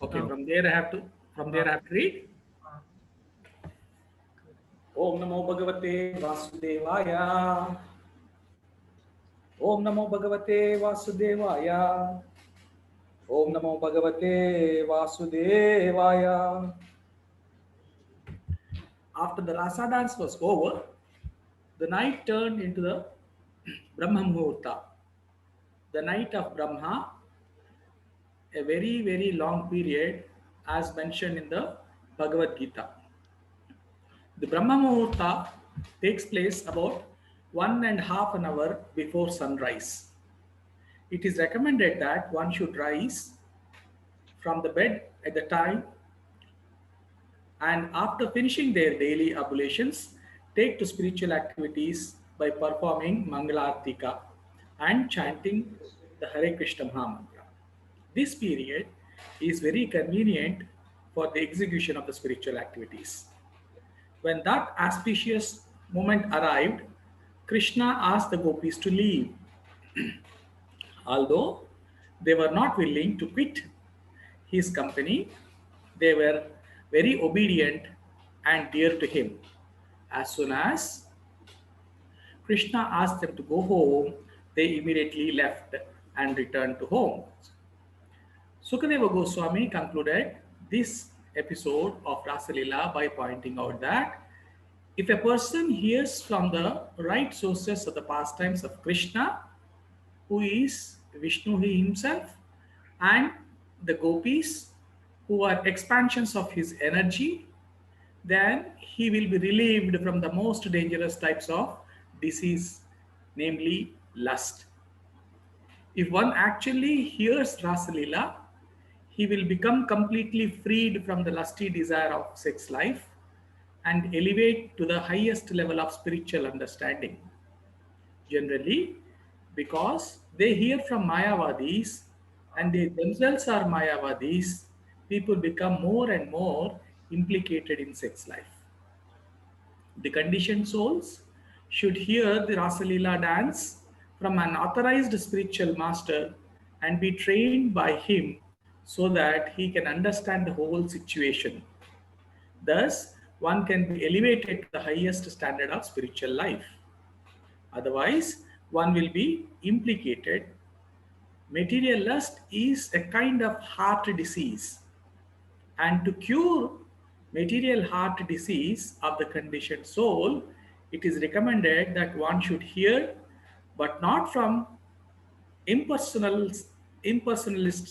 Okay, from there I have to read. Om Namo Bhagavate Vasudevaya. Om Namo Bhagavate Vasudevaya. Om Namo Bhagavate Vasudevaya. After the rasa dance was over, the night turned into the Brahma Muhurta, the night of Brahma, a very, very long period as mentioned in the Bhagavad Gita. The Brahma Muhurta takes place about 1.5 an hour before sunrise. It is recommended that one should rise from the bed at the time and after finishing their daily ablutions, take to spiritual activities by performing Mangalartika and chanting the Hare Krishna Maha Mantra. This period is very convenient for the execution of the spiritual activities. When that auspicious moment arrived, Krishna asked the gopis to leave. Although they were not willing to quit his company, they were very obedient and dear to him. As soon as Krishna asked them to go home, they immediately left and returned to home. Sukadeva Goswami concluded this episode of Rasa Leela by pointing out that if a person hears from the right sources of the pastimes of Krishna, who is Vishnu himself, and the gopis, who are expansions of his energy, then he will be relieved from the most dangerous types of disease, namely lust. If one actually hears Rasa Leela, he will become completely freed from the lusty desire of sex life and elevate to the highest level of spiritual understanding. Generally, because they hear from Mayavadis and they themselves are Mayavadis, people become more and more implicated in sex life. The conditioned souls should hear the Rasa Leela dance from an authorized spiritual master and be trained by him so that he can understand the whole situation. Thus, one can be elevated to the highest standard of spiritual life. Otherwise, one will be implicated. Material lust is a kind of heart disease. And to cure material heart disease of the conditioned soul, it is recommended that one should hear, but not from impersonalist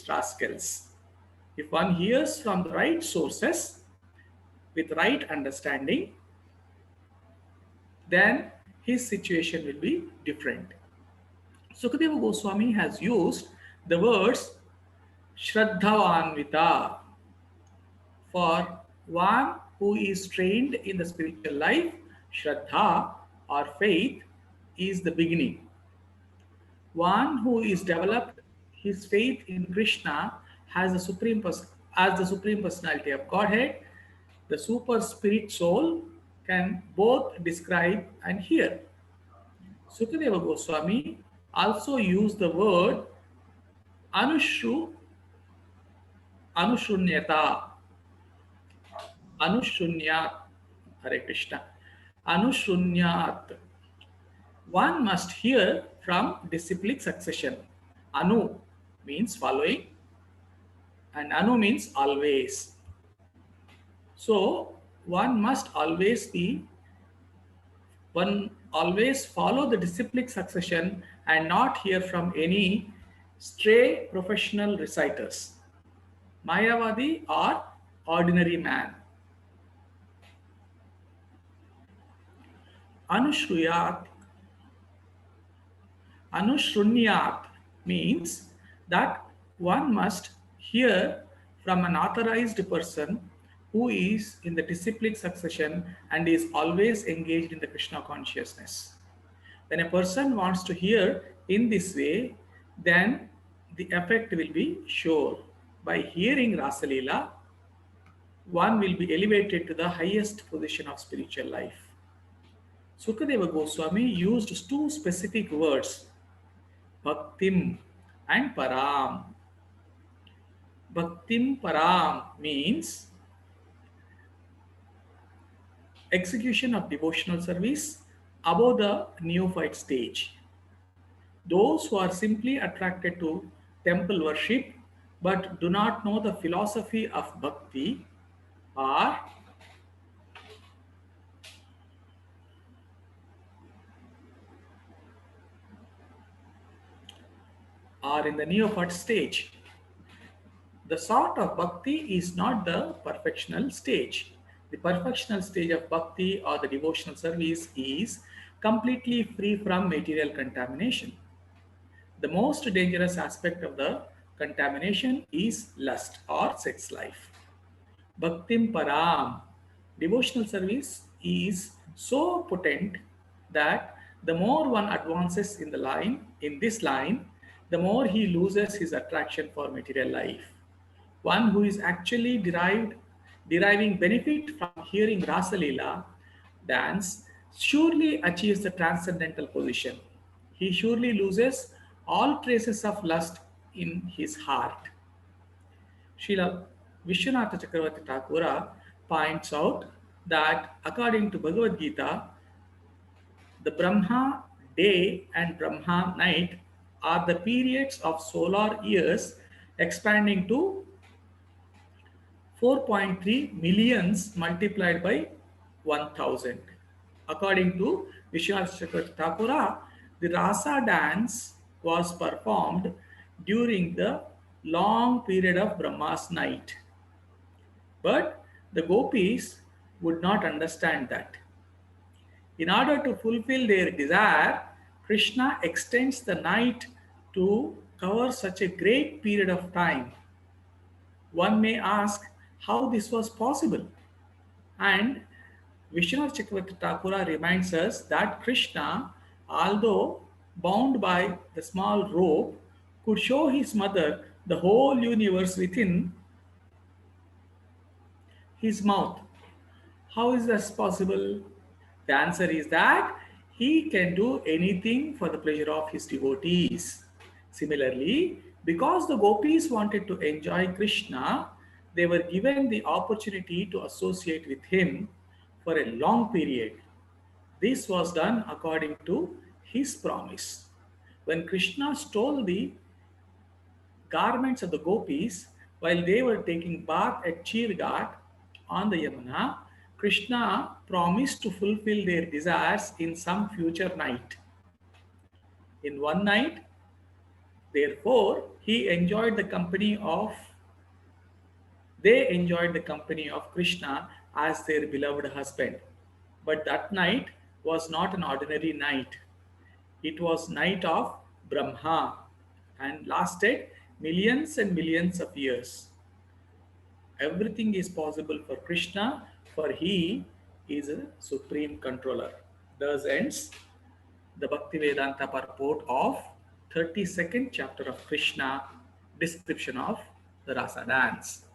rascals. If one hears from the right sources with right understanding, then his situation will be different. Sukadeva Goswami has used the words Shraddhavanvita for one who is trained in the spiritual life. Shraddha or faith is the beginning. One who is developed his faith in Krishna as the Supreme Personality of Godhead, the super spirit soul can both describe and hear. Sukadeva Goswami also used the word Anushunyata. Anushunyat, Hare Krishna. Anushunyat. One must hear from disciplic succession. Anu means following and Anu means always. So one must always follow the disciplic succession and not hear from any stray professional reciters, Mayavadi or ordinary man. Anushunyat means that one must hear from an authorized person who is in the disciplic succession and is always engaged in the Krishna consciousness. When a person wants to hear in this way, then the effect will be sure. By hearing Rasa Leela, one will be elevated to the highest position of spiritual life. Sukadeva Goswami used two specific words, Bhaktim and Param. Bhaktim Param means execution of devotional service above the neophyte stage. Those who are simply attracted to temple worship but do not know the philosophy of bhakti are in the neophyte stage. The sort of bhakti is not the perfectional stage. The perfectional stage of bhakti or the devotional service is completely free from material contamination. The most dangerous aspect of the contamination is lust or sex life. Bhaktim Param, devotional service is so potent that the more one advances in this line, the more he loses his attraction for material life. One who is actually deriving benefit from hearing Rasa Leela dance surely achieves the transcendental position. He surely loses all traces of lust in his heart. Srila Vishwanatha Chakravarti Thakura points out that according to Bhagavad Gita, the Brahma day and Brahma night are the periods of solar years expanding to 4.3 millions multiplied by 1000. According to Vishwanatha Chakravarti Thakura, the Rasa dance was performed during the long period of Brahma's night. But the gopis would not understand that. In order to fulfill their desire, Krishna extends the night to cover such a great period of time. One may ask how this was possible. And Vishwanath Chakravarti Thakura reminds us that Krishna, although bound by the small rope, could show his mother the whole universe within his mouth. How is this possible? The answer is that he can do anything for the pleasure of his devotees. Similarly, because the gopis wanted to enjoy Krishna, they were given the opportunity to associate with him for a long period. This was done according to his promise. When Krishna stole the garments of the gopis while they were taking bath at Chirghat on the Yamuna, Krishna promised to fulfill their desires in some future night. In one night, therefore, they enjoyed the company of Krishna as their beloved husband. But that night was not an ordinary night. It was night of Brahma and lasted millions and millions of years. Everything is possible for Krishna, for he is a supreme controller. Thus ends the Bhaktivedanta purport of 32nd chapter of Krishna, description of the Rasa dance.